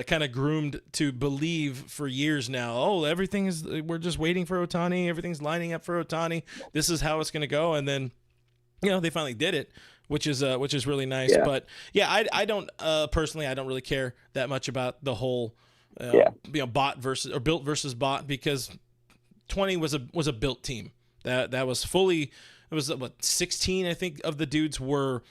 kind of groomed to believe for years now. Oh, we're just waiting for Ohtani. Everything's lining up for Ohtani. This is how it's going to go. And then, they finally did it, which is really nice. Yeah. But yeah, I don't personally, I don't really care that much about the whole, bought versus or built versus bought, because 20 was a built team. That was fully, it was 16, I think, of the dudes were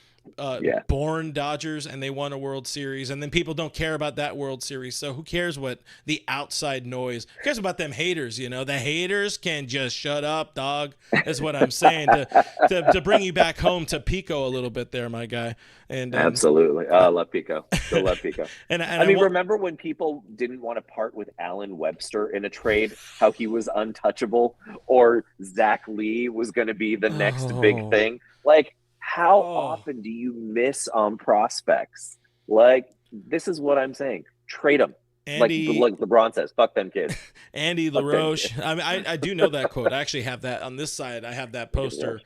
born Dodgers, and they won a World Series. And then people don't care about that World Series. So who cares what the outside noise? Who cares about them haters? The haters can just shut up, dog, is what I'm saying, to bring you back home to Pico a little bit there, my guy. And absolutely. I love Pico. Still love Pico. and remember when people didn't want to part with Allen Webster in a trade, how he was untouchable, or Zach Lee was going to be the next big thing? Like, how often do you miss on prospects? Like, this is what I'm saying. Trade them. Andy, like LeBron says, fuck them kids. Andy LaRoche. I mean, I do know that quote. I actually have that on this side. I have that poster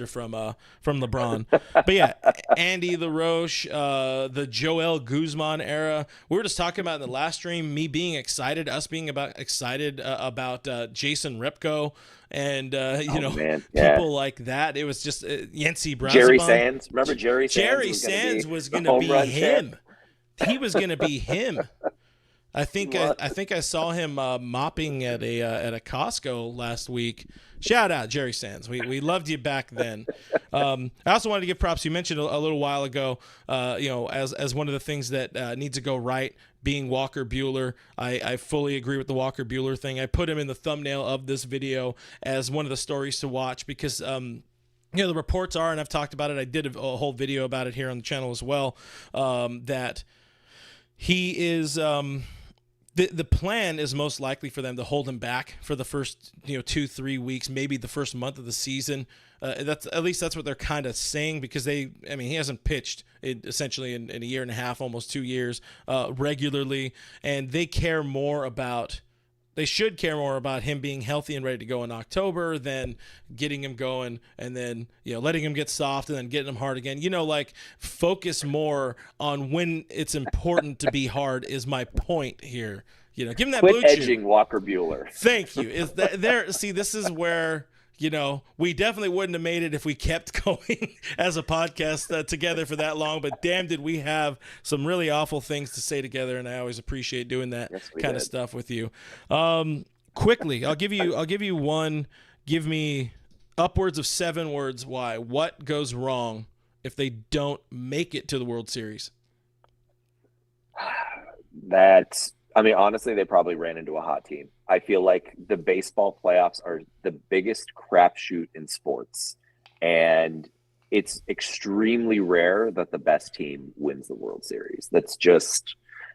from LeBron. But yeah, Andy LaRoche, the Joel Guzman era. We were just talking about in the last stream, me being excited, us being excited about Jason Repko. And, people like that. It was just Yancy Braziban. Jerry Sands. Remember Jerry Sands? Jerry Sands was going to be him. He was going to be him. I think I saw him mopping at a Costco last week. Shout out Jerry Sands. We loved you back then. I also wanted to give props. You mentioned a little while ago, as one of the things that needs to go right, being Walker Buehler. I fully agree with the Walker Buehler thing. I put him in the thumbnail of this video as one of the stories to watch because the reports are, and I've talked about it. I did a whole video about it here on the channel as well. That he is. The plan is most likely for them to hold him back for the first 2-3 weeks, maybe the first month of the season. That's what they're kind of saying, because he hasn't pitched essentially in a year and a half, almost 2 years, regularly, and they should care more about him being healthy and ready to go in October than getting him going and then letting him get soft and then getting him hard again. Focus more on when it's important to be hard is my point here. Give him that Quit blue edging chew. Walker Buehler. Thank you. Is that there? See, this is where we definitely wouldn't have made it if we kept going as a podcast together for that long. But damn, did we have some really awful things to say together, and I always appreciate doing that kind of stuff with you. Quickly, I'll give you one. Give me upwards of 7 words. Why? What goes wrong if they don't make it to the World Series? Honestly, they probably ran into a hot team. I feel like the baseball playoffs are the biggest crapshoot in sports, and it's extremely rare that the best team wins the World Series.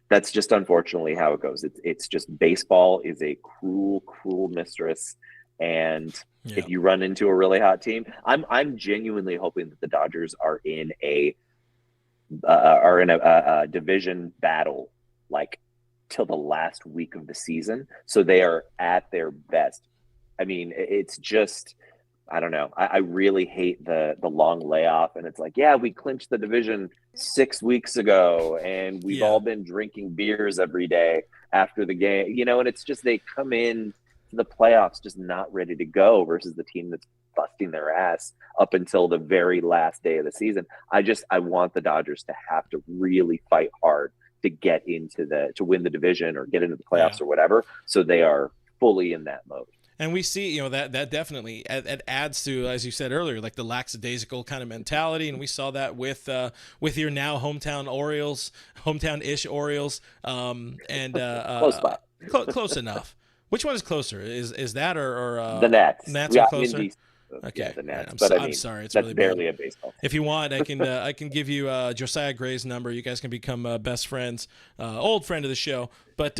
that's just unfortunately how it goes. It's just baseball is a cruel, cruel mistress. And if you run into a really hot team, I'm genuinely hoping that the Dodgers are in a division battle like till the last week of the season, so they are at their best. I mean, it's just, I don't know. I really hate the long layoff, and it's like, yeah, we clinched the division 6 weeks ago, and we've all been drinking beers every day after the game, and it's just they come in to the playoffs just not ready to go versus the team that's busting their ass up until the very last day of the season. I want the Dodgers to have to really fight hard to get to win the division or get into the playoffs or whatever, so they are fully in that mode. And we see, that definitely it adds to, as you said earlier, like the lackadaisical kind of mentality, and we saw that with your now hometown-ish Orioles, and close by, close enough. Which one is closer? Is that or the Nats? Nats are closer. Okay, yeah, the Nats. I'm sorry, it's that's really barely bad. a baseball. If you want, I can give you Josiah Gray's number. You guys can become best friends. Old friend of the show, but.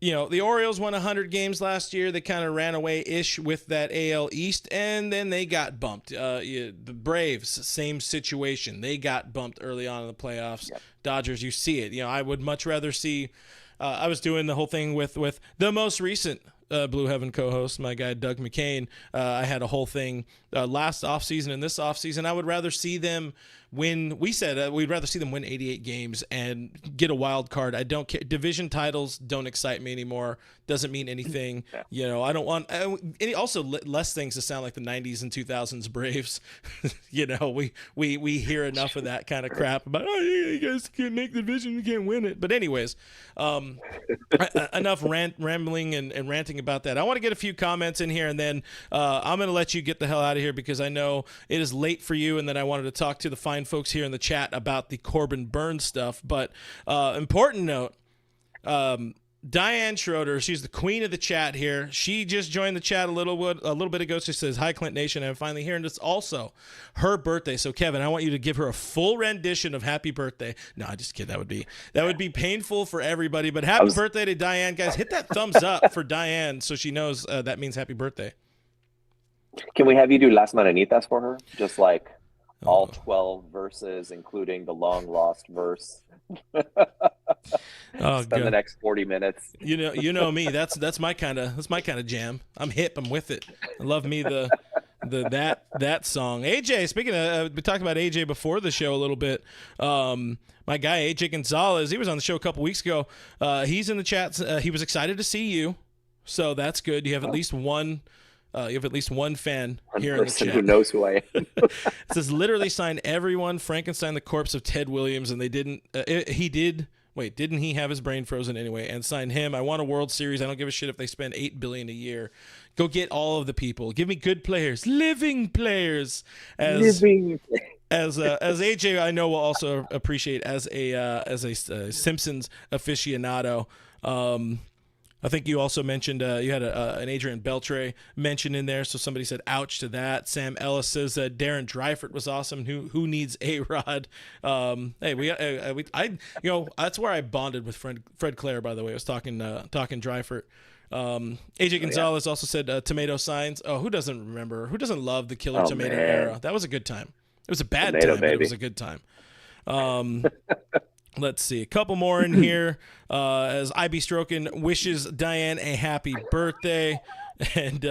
The Orioles won 100 games last year. They kind of ran away-ish with that AL East, and then they got bumped. The Braves, same situation. They got bumped early on in the playoffs. Yep. Dodgers, you see it. I would much rather see I was doing the whole thing with the most recent Blue Heaven co-host, my guy Doug McCain. I had a whole thing last offseason and this offseason. I would rather see them win. We said we'd rather see them win 88 games and get a wild card. I don't care. Division titles don't excite me anymore. Doesn't mean anything. I don't want also less things to sound like the 90s and 2000s Braves. We hear enough of that kind of crap about, you guys can't make the division, you can't win it. But anyways, enough rambling and ranting about that. I want to get a few comments in here, and then I'm going to let you get the hell out of here because I know it is late for you, and then I wanted to talk to the fine folks here in the chat about the Corbin Burnes stuff. But important note, Diane Schroeder, she's the queen of the chat here. She just joined the chat a little bit ago. She says, "Hi, Clint Nation. I'm finally here." And it's also her birthday. So, Kevin, I want you to give her a full rendition of "Happy Birthday." No, I just kid. That would be painful for everybody. But happy birthday to Diane, guys. Hit that thumbs up for Diane so she knows that means happy birthday. Can we have you do Las Maranitas for her? Just like all 12 verses, including the long lost verse. Spend the next 40 minutes. You know me. That's my kind of jam. I'm hip. I'm with it. I love me that song. AJ. Speaking of, we talked about AJ before the show a little bit. My guy AJ Gonzalez. He was on the show a couple weeks ago. He's in the chat. He was excited to see you, so that's good. You have at least one. You have at least one fan here in the chat who knows who I am. It says literally signed everyone. Frankenstein the corpse of Ted Williams, and they didn't. He did. Wait, didn't he have his brain frozen anyway? And sign him. I want a World Series. I don't give a shit if they spend $8 billion a year. Go get all of the people. Give me good players, living players. As AJ, I know will also appreciate as a Simpsons aficionado. I think you also mentioned you had an Adrian Beltre mention in there, so somebody said ouch to that. Sam Ellis says Darren Dreifert was awesome. Who needs A-Rod? Hey, that's where I bonded with Fred Clare, by the way. I was talking Dreifert. AJ Gonzalez also said tomato signs. Oh, who doesn't remember? Who doesn't love the Killer Tomato era? That was a good time. It was a bad time, but it was a good time. Let's see. A couple more in here. As IB Strokin wishes Diane a happy birthday. And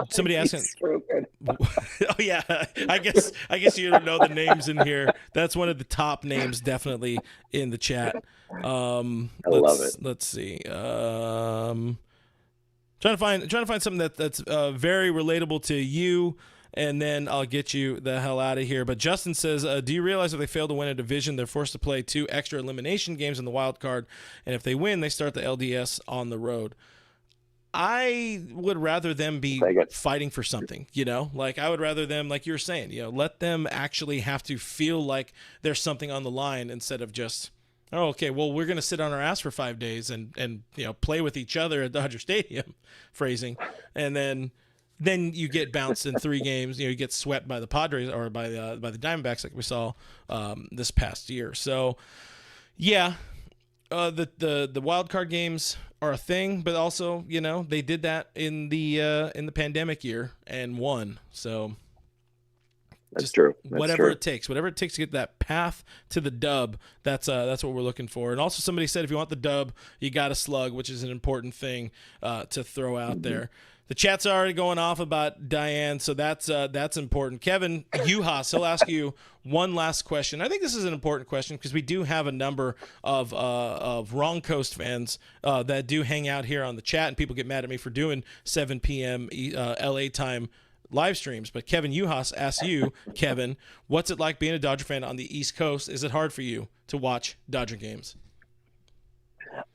somebody asking. Oh, yeah. I guess you don't know the names in here. That's one of the top names definitely in the chat. I love it. Let's see. Trying to find something that's very relatable to you. And then I'll get you the hell out of here. But Justin says, do you realize if they fail to win a division, they're forced to play 2 extra elimination games in the wild card? And if they win, they start the LDS on the road. I would rather them be fighting for something, Like, I would rather them, like you were saying, let them actually have to feel like there's something on the line instead of just, oh, okay, well, we're going to sit on our ass for 5 days and play with each other at Dodger Stadium, phrasing, and then you get bounced in 3 games. You get swept by the Padres or by the Diamondbacks like we saw this past year. So, Yeah, the wild card games are a thing, but also, they did that in the pandemic year and won. So That's true. Whatever it takes to get that path to the dub. That's what we're looking for. And also, somebody said if you want the dub, you got to slug, which is an important thing to throw out there. The chat's already going off about Diane, so that's important. Kevin Uhas, he'll ask you one last question. I think this is an important question because we do have a number of Wrong Coast fans that do hang out here on the chat, and people get mad at me for doing 7 p.m. LA time live streams. But Kevin Uhas asks you, Kevin, what's it like being a Dodger fan on the East Coast? Is it hard for you to watch Dodger games?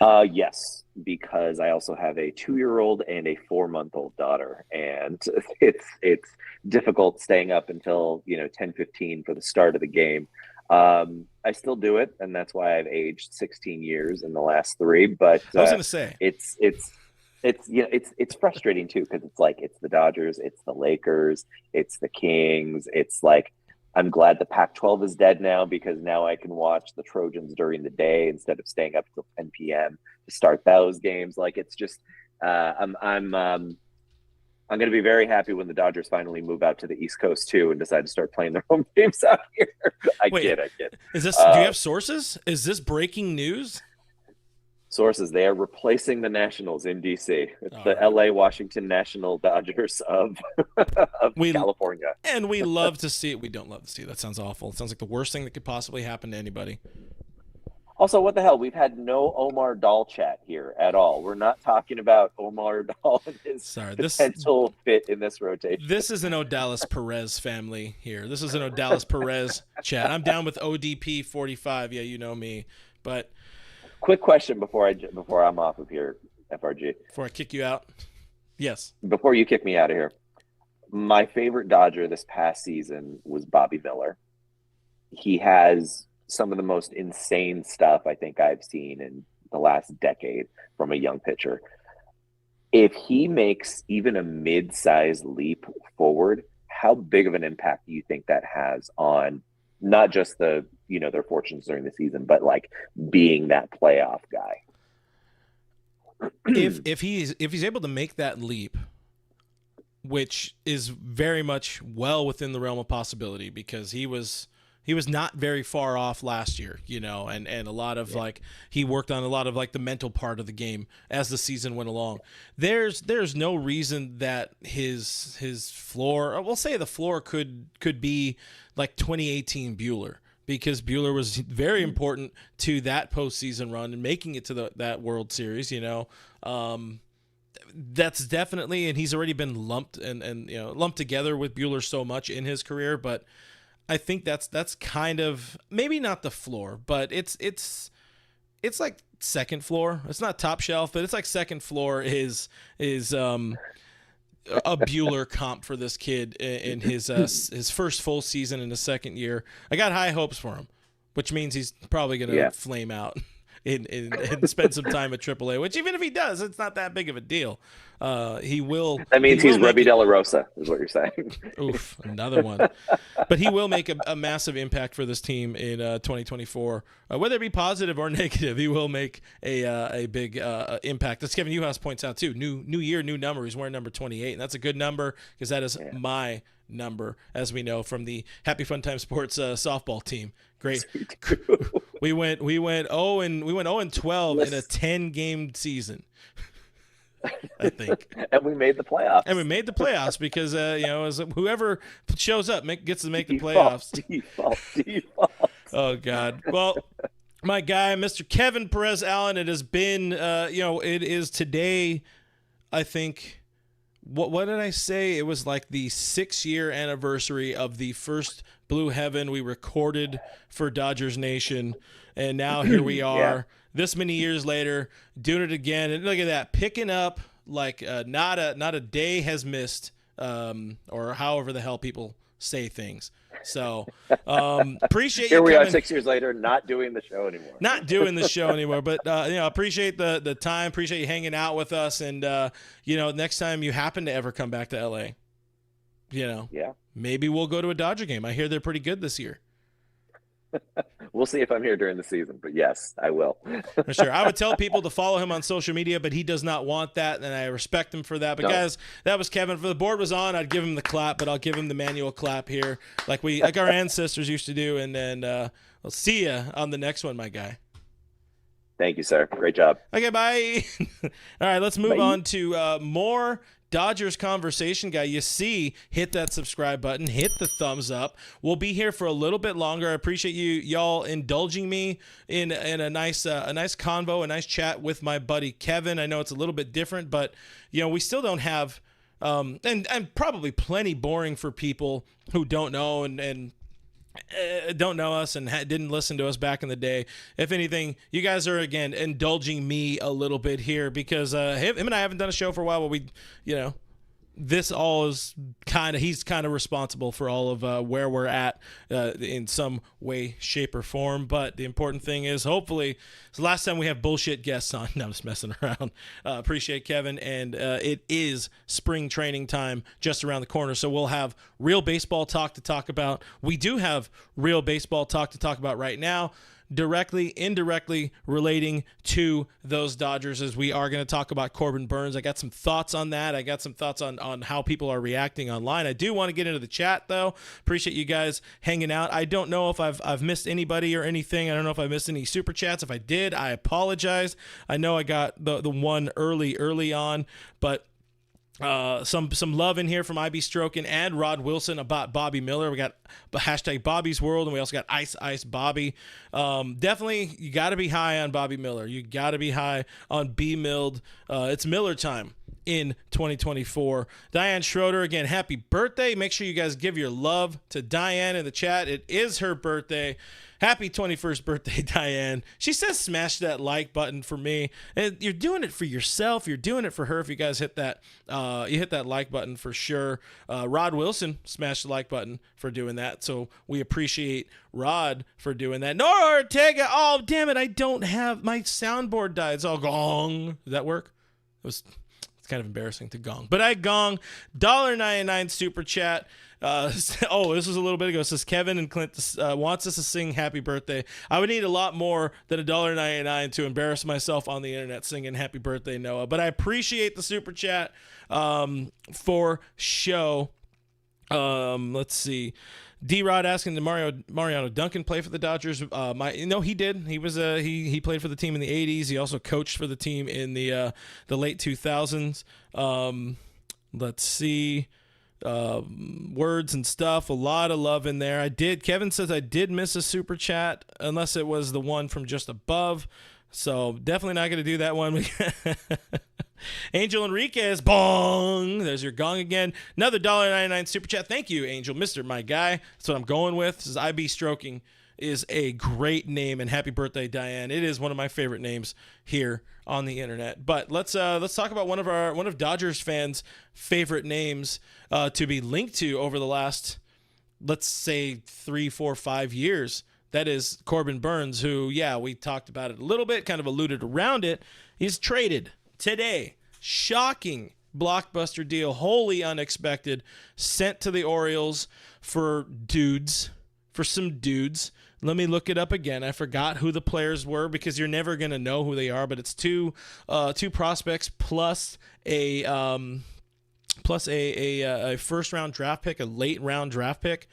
Yes, because I also have a 2-year-old and a 4-month-old daughter, and it's difficult staying up until 10:15 for the start of the game. I still do it, and that's why I've aged 16 years in the last 3. But I was going to say it's frustrating too, because it's the Dodgers, it's the Lakers, it's the Kings. It's like, I'm glad the Pac-12 is dead now, because now I can watch the Trojans during the day instead of staying up till 10 p.m. to start those games. Like, it's just I'm going to be very happy when the Dodgers finally move out to the East Coast too and decide to start playing their home games out here. I kid. Is this? Do you have sources? Is this breaking news? Sources, they are replacing the Nationals in D.C. It's the LA Washington National Dodgers of California. And we love to see it. We don't love to see it. That sounds awful. It sounds like the worst thing that could possibly happen to anybody. Also, what the hell? We've had no Omar Dahl chat here at all. We're not talking about Omar Dahl and his potential fit in this rotation. This is an Odalis Perez family here. This is an Odalis Perez chat. I'm down with ODP 45. Yeah, you know me. But quick question before I'm off of here, FRG. Before I kick you out? Yes. Before you kick me out of here. My favorite Dodger this past season was Bobby Miller. He has some of the most insane stuff I think I've seen in the last decade from a young pitcher. If he makes even a mid-sized leap forward, how big of an impact do you think that has on not just their fortunes during the season, but like being that playoff guy? If he's able to make that leap, which is very much well within the realm of possibility, because he was not very far off last year, and a lot of he worked on a lot of the mental part of the game as the season went along. There's no reason that his floor, or we'll say the floor could be like 2018 Buehler, because Buehler was very important to that postseason run and making it to that World Series. That's definitely, and he's already been lumped lumped together with Buehler so much in his career, but I think that's kind of maybe not the floor, but it's like second floor. It's not top shelf, but it's like second floor is a Buehler comp for this kid in his first full season in his second year. I got high hopes for him, which means he's probably going to flame out and spend some time at AAA, which even if he does, it's not that big of a deal. He will. That means he's Reby De La Rosa, is what you're saying. Oof, another one. But he will make a massive impact for this team in 2024. Whether it be positive or negative, he will make a big impact. As Kevin Uhas points out, too, new year, new number. He's wearing number 28, and that's a good number because that is my number, as we know from the Happy Fun Time Sports softball team. Great. We went 0 and 12 in a 10-game season, I think. And we made the playoffs. Because whoever shows up gets to make the playoffs. Default. Oh God. Well, my guy, Mr. Kevin Perez Allen, it has been it is today, I think. What did I say? It was like the 6-year anniversary of the first Blue Heaven we recorded for Dodgers Nation, and now here we are, this many years later, doing it again. And look at that, picking up like not a day has missed, or however the hell people say things. So appreciate here you we coming. are 6 years later, not doing the show anymore. But appreciate the time, appreciate you hanging out with us, and next time you happen to ever come back to LA, maybe we'll go to a Dodger game. I hear they're pretty good this year. We'll see if I'm here during the season, but yes, I will. For sure. I would tell people to follow him on social media, but he does not want that, and I respect him for that. But guys, that was Kevin. If the board was on, I'd give him the clap, but I'll give him the manual clap here, like our ancestors used to do. And then we'll see you on the next one, my guy. Thank you, sir. Great job. Okay, bye. All right, let's move on to more Dodgers conversation, guy. You see, hit that subscribe button, hit the thumbs up. We'll be here for a little bit longer. I appreciate y'all indulging me in a nice convo, a nice chat with my buddy Kevin. I know it's a little bit different, but we still don't have and probably plenty boring for people who don't know and don't know us and didn't listen to us back in the day. If anything, you guys are again indulging me a little bit here because him and I haven't done a show for a while, but this all is he's kind of responsible for all of where we're at in some way, shape, or form. But the important thing is, hopefully, it's the last time we have bullshit guests on. No, I'm just messing around. Appreciate Kevin, and it is spring training time just around the corner, so we'll have real baseball talk to talk about. We do have real baseball talk to talk about right now, directly, indirectly relating to those Dodgers, as we are going to talk about Corbin Burnes. I got some thoughts on that. I got some thoughts on how people are reacting online. I do want to get into the chat, though. Appreciate you guys hanging out. I don't know if I've missed anybody or anything. I don't know if I missed any super chats. If I did, I apologize. I know I got the one early on, but some love in here from IB Strokin and Rod Wilson about Bobby Miller. We got hashtag Bobby's World, and we also got Ice Bobby. Definitely, you got to be high on Bobby Miller. You got to be high on B-Milled. It's Miller time in 2024. Diane Schroeder, again, happy birthday. Make sure you guys give your love to Diane in the chat. It is her birthday. Happy 21st birthday, Diane. She says smash that like button for me. And you're doing it for yourself. You're doing it for her. If you guys hit that, you hit that like button for sure. Rod Wilson smashed the like button for doing that. So we appreciate Rod for doing that. Nora Ortega. Oh, damn it. I don't have my soundboard died. It's all gong. Does that work? It's kind of embarrassing to gong. But I gong. $1.99 super chat. This was a little bit ago. It says Kevin and Clint wants us to sing happy birthday. I would need a lot more than $1.99 to embarrass myself on the internet singing happy birthday, Noah. But I appreciate the super chat for show. Let's see. D-Rod asking, did Mariano Duncan play for the Dodgers? No, he did. He was he played for the team in the 80s. He also coached for the team in the late 2000s. Let's see. Words and stuff, a lot of love in there. Kevin says I did miss a super chat, unless it was the one from just above, so definitely not going to do that one. Angel Enriquez, bong, there's your gong again. Another $1.99 super chat. Thank you, Angel, Mr. My Guy. That's what I'm going with. This is IB Stroking is a great name, and happy birthday, Diane. It is one of my favorite names here on the internet. But let's talk about one of Dodgers fans' favorite names to be linked to over the last, let's say, 3, 4, 5 years. That is Corbin Burnes, who, we talked about it a little bit, kind of alluded around it. He's traded today. Shocking blockbuster deal, wholly unexpected, sent to the Orioles for some dudes. Let me look it up again. I forgot who the players were because you're never going to know who they are, but it's two prospects plus a first round draft pick, a late round draft pick,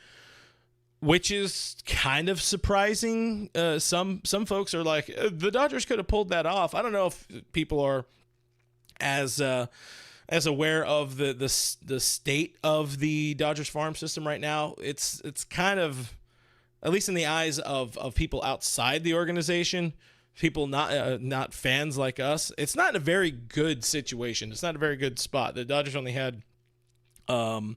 which is kind of surprising. Some folks are like, the Dodgers could have pulled that off. I don't know if people are as aware of the state of the Dodgers farm system right now. It's kind of, at least in the eyes of people outside the organization, people not fans like us, it's not a very good situation. It's not a very good spot. The Dodgers only had 2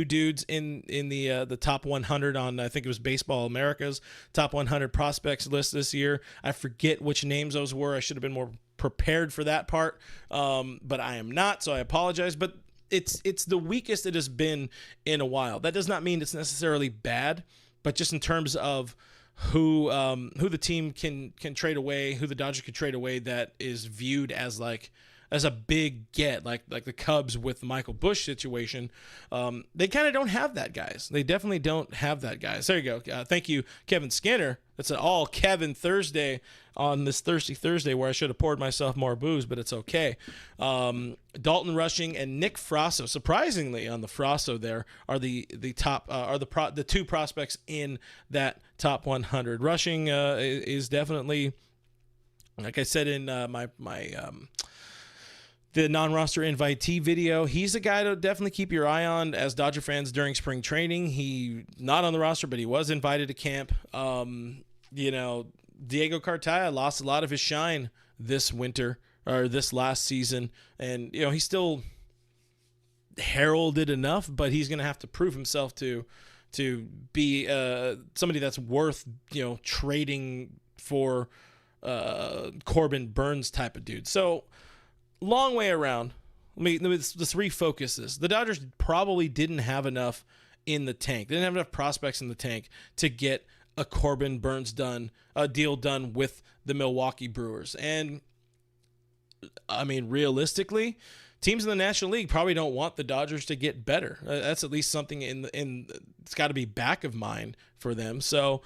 dudes in the top 100 on, I think it was Baseball America's top 100 prospects list this year. I forget which names those were. I should have been more prepared for that part, but I am not, so I apologize. But it's the weakest it has been in a while. That does not mean it's necessarily bad, but just in terms of who the team can trade away, who the Dodgers could trade away, that is viewed as a big get, like the Cubs with the Michael Busch situation. They kind of don't have that, guys. They definitely don't have that, guys. There you go. Thank you, Kevin Skinner, It's an all Kevin Thursday on this Thirsty Thursday where I should have poured myself more booze, but it's okay. Dalton Rushing and Nick Frasso. Surprisingly, on the Frasso there are the top the two prospects in that top 100. Rushing is definitely, like I said in the non-roster invitee video, he's a guy to definitely keep your eye on as Dodger fans during spring training. He not on the roster, but he was invited to camp. Diego Cartaya lost a lot of his shine this winter or this last season, and he's still heralded enough, but he's going to have to prove himself to be somebody that's worth trading for Corbin Burnes type of dude. So long way around. Let me let's refocus this. The Dodgers probably didn't have enough in the tank. They didn't have enough prospects in the tank to get a Corbin Burnes deal done with the Milwaukee Brewers. And I mean, realistically, teams in the National League probably don't want the Dodgers to get better. That's at least something it's got to be back of mind for them. So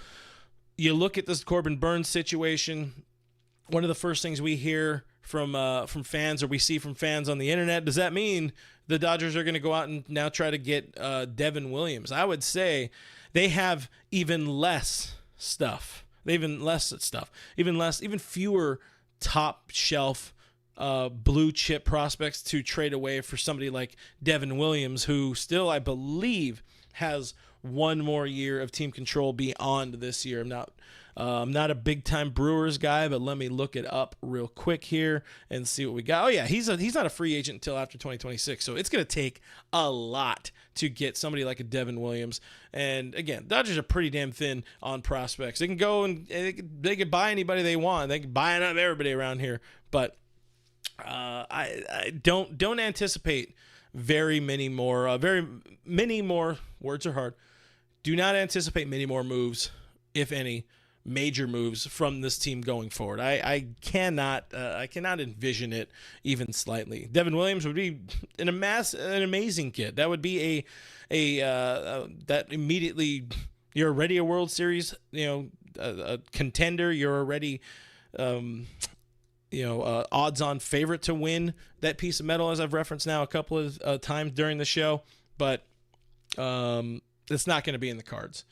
you look at this Corbin Burnes situation. One of the first things we hear from fans, or we see from fans on the internet, does that mean the Dodgers are going to go out and now try to get Devin Williams? I would say they have even fewer top shelf blue chip prospects to trade away for somebody like Devin Williams, who still, I believe, has one more year of team control beyond this year. I'm not a big time Brewers guy, but let me look it up real quick here and see what we got. Oh yeah, he's not a free agent until after 2026, so it's going to take a lot to get somebody like a Devin Williams. And again, Dodgers are pretty damn thin on prospects. They can go and they can buy anybody they want. They can buy up everybody around here, but I don't anticipate very many more. Words are hard. Do not anticipate many more moves, if any, major moves from this team going forward. I cannot envision it even slightly. Devin Williams would be an amazing kid. That would be that immediately you're already a World Series, a contender. You're already odds-on favorite to win that piece of metal, as I've referenced now a couple of times during the show, but it's not going to be in the cards.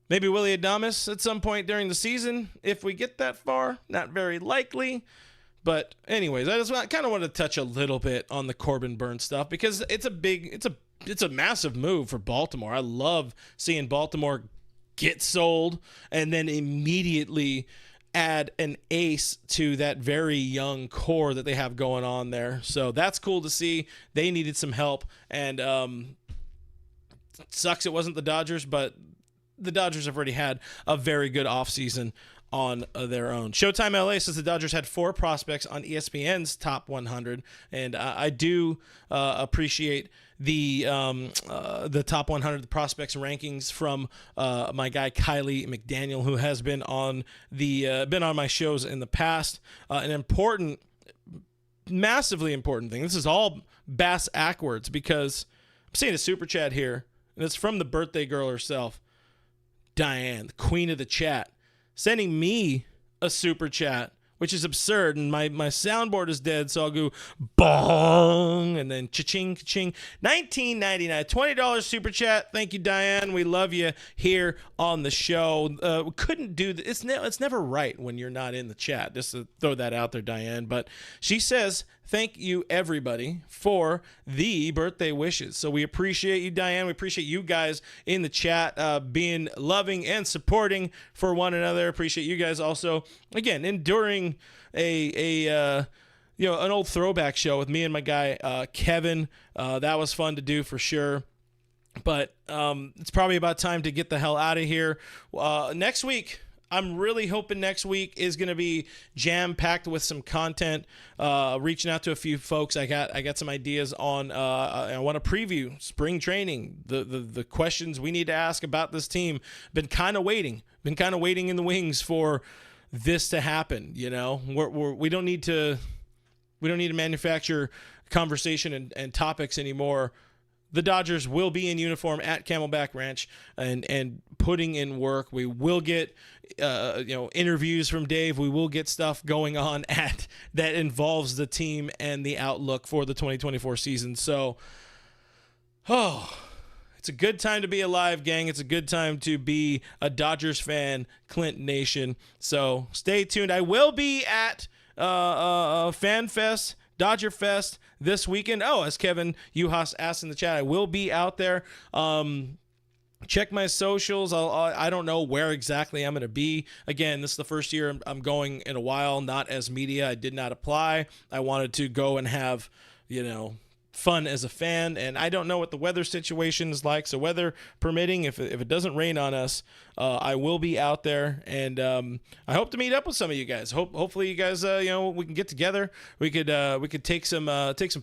Maybe Willy Adames at some point during the season, if we get that far. Not very likely. But anyways, I just kind of want to touch a little bit on the Corbin Burnes stuff, because it's a massive move for Baltimore. I love seeing Baltimore get sold and then immediately add an ace to that very young core that they have going on there. So that's cool to see. They needed some help, and sucks it wasn't the Dodgers, but the Dodgers have already had a very good offseason on their own. Showtime LA says the Dodgers had 4 prospects on ESPN's top 100, and I do appreciate the top 100 prospects rankings from my guy Kylie McDaniel, who has been on my shows in the past. An important, massively important thing. This is all Bass Ackwards, because I'm seeing a super chat here, and it's from the birthday girl herself, Diane, the queen of the chat, sending me a super chat, which is absurd, and my soundboard is dead, so I'll go bong, and then cha-ching, cha-ching. $19.99, $20 super chat. Thank you, Diane. We love you here on the show. We couldn't do this. It's never right when you're not in the chat, just to throw that out there, Diane. But she says, thank you, everybody, for the birthday wishes. So we appreciate you, Diane. We appreciate you guys in the chat being loving and supporting for one another. Appreciate you guys also, again, enduring an old throwback show with me and my guy Kevin. That was fun to do for sure. But it's probably about time to get the hell out of here. Next week, I'm really hoping next week is going to be jam-packed with some content. Reaching out to a few folks. I got some ideas on. I want to preview spring training. The questions we need to ask about this team. Been kind of waiting in the wings for this to happen. We don't need to manufacture conversation and topics anymore. the Dodgers will be in uniform at Camelback Ranch and putting in work. We will get interviews from Dave. We will get stuff going on that involves the team and the outlook for the 2024 season. So, it's a good time to be alive, gang. It's a good time to be a Dodgers fan, Clint Nation. So stay tuned. I will be at Fan Fest, Dodger Fest this weekend. Oh, as Kevin Uhas asked in the chat, I will be out there. Check my socials. I don't know where exactly I'm going to be. Again, this is the first year I'm going in a while, not as media. I did not apply. I wanted to go and have, fun as a fan, and I don't know what the weather situation is like, so weather permitting, if it doesn't rain on us, I will be out there, and I hope to meet up with some of you guys. Hopefully you guys we can get together. We could take some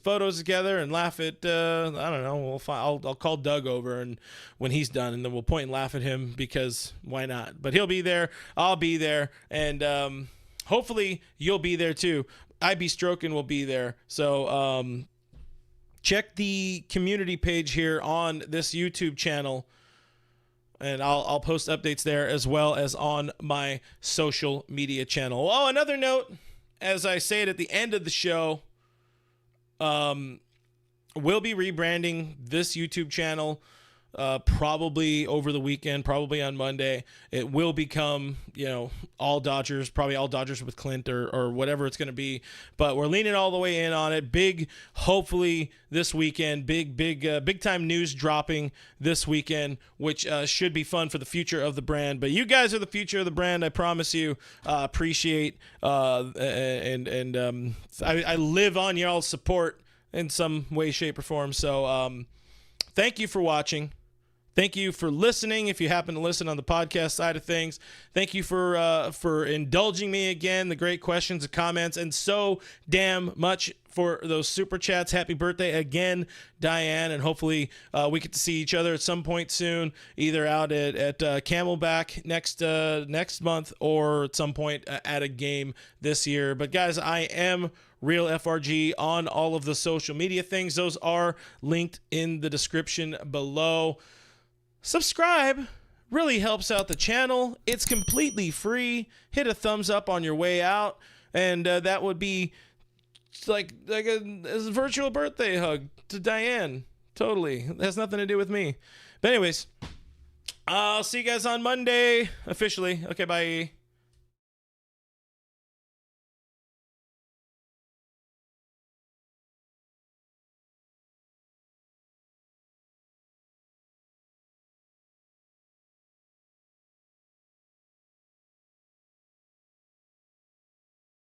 photos together and laugh at I don't know, I'll call Doug over, and when he's done, and then we'll point and laugh at him, because why not? But he'll be there, I'll be there, and hopefully you'll be there too. IB Strokin will be there, so check the community page here on this YouTube channel, and I'll post updates there as well as on my social media channel. Oh, another note, as I say it at the end of the show, we'll be rebranding this YouTube channel probably over the weekend, probably on Monday. It will become, all Dodgers, probably all Dodgers with Clint or whatever it's going to be. But we're leaning all the way in on it. Big, hopefully this weekend, big time news dropping this weekend, which should be fun for the future of the brand. But you guys are the future of the brand, I promise you. Appreciate and I live on y'all's support in some way, shape, or form. So thank you for watching. Thank you for listening. If you happen to listen on the podcast side of things, thank you for indulging me again, the great questions and comments, and so damn much for those super chats. Happy birthday again, Diane, and hopefully we get to see each other at some point soon, either out at Camelback next month or at some point at a game this year. But guys, I am Real FRG on all of the social media things. Those are linked in the description below. Subscribe really helps out the channel. It's completely free. Hit a thumbs up on your way out, and that would be like a virtual birthday hug to Diane. Totally. It has nothing to do with me. But anyways, I'll see you guys on Monday officially. Okay, bye.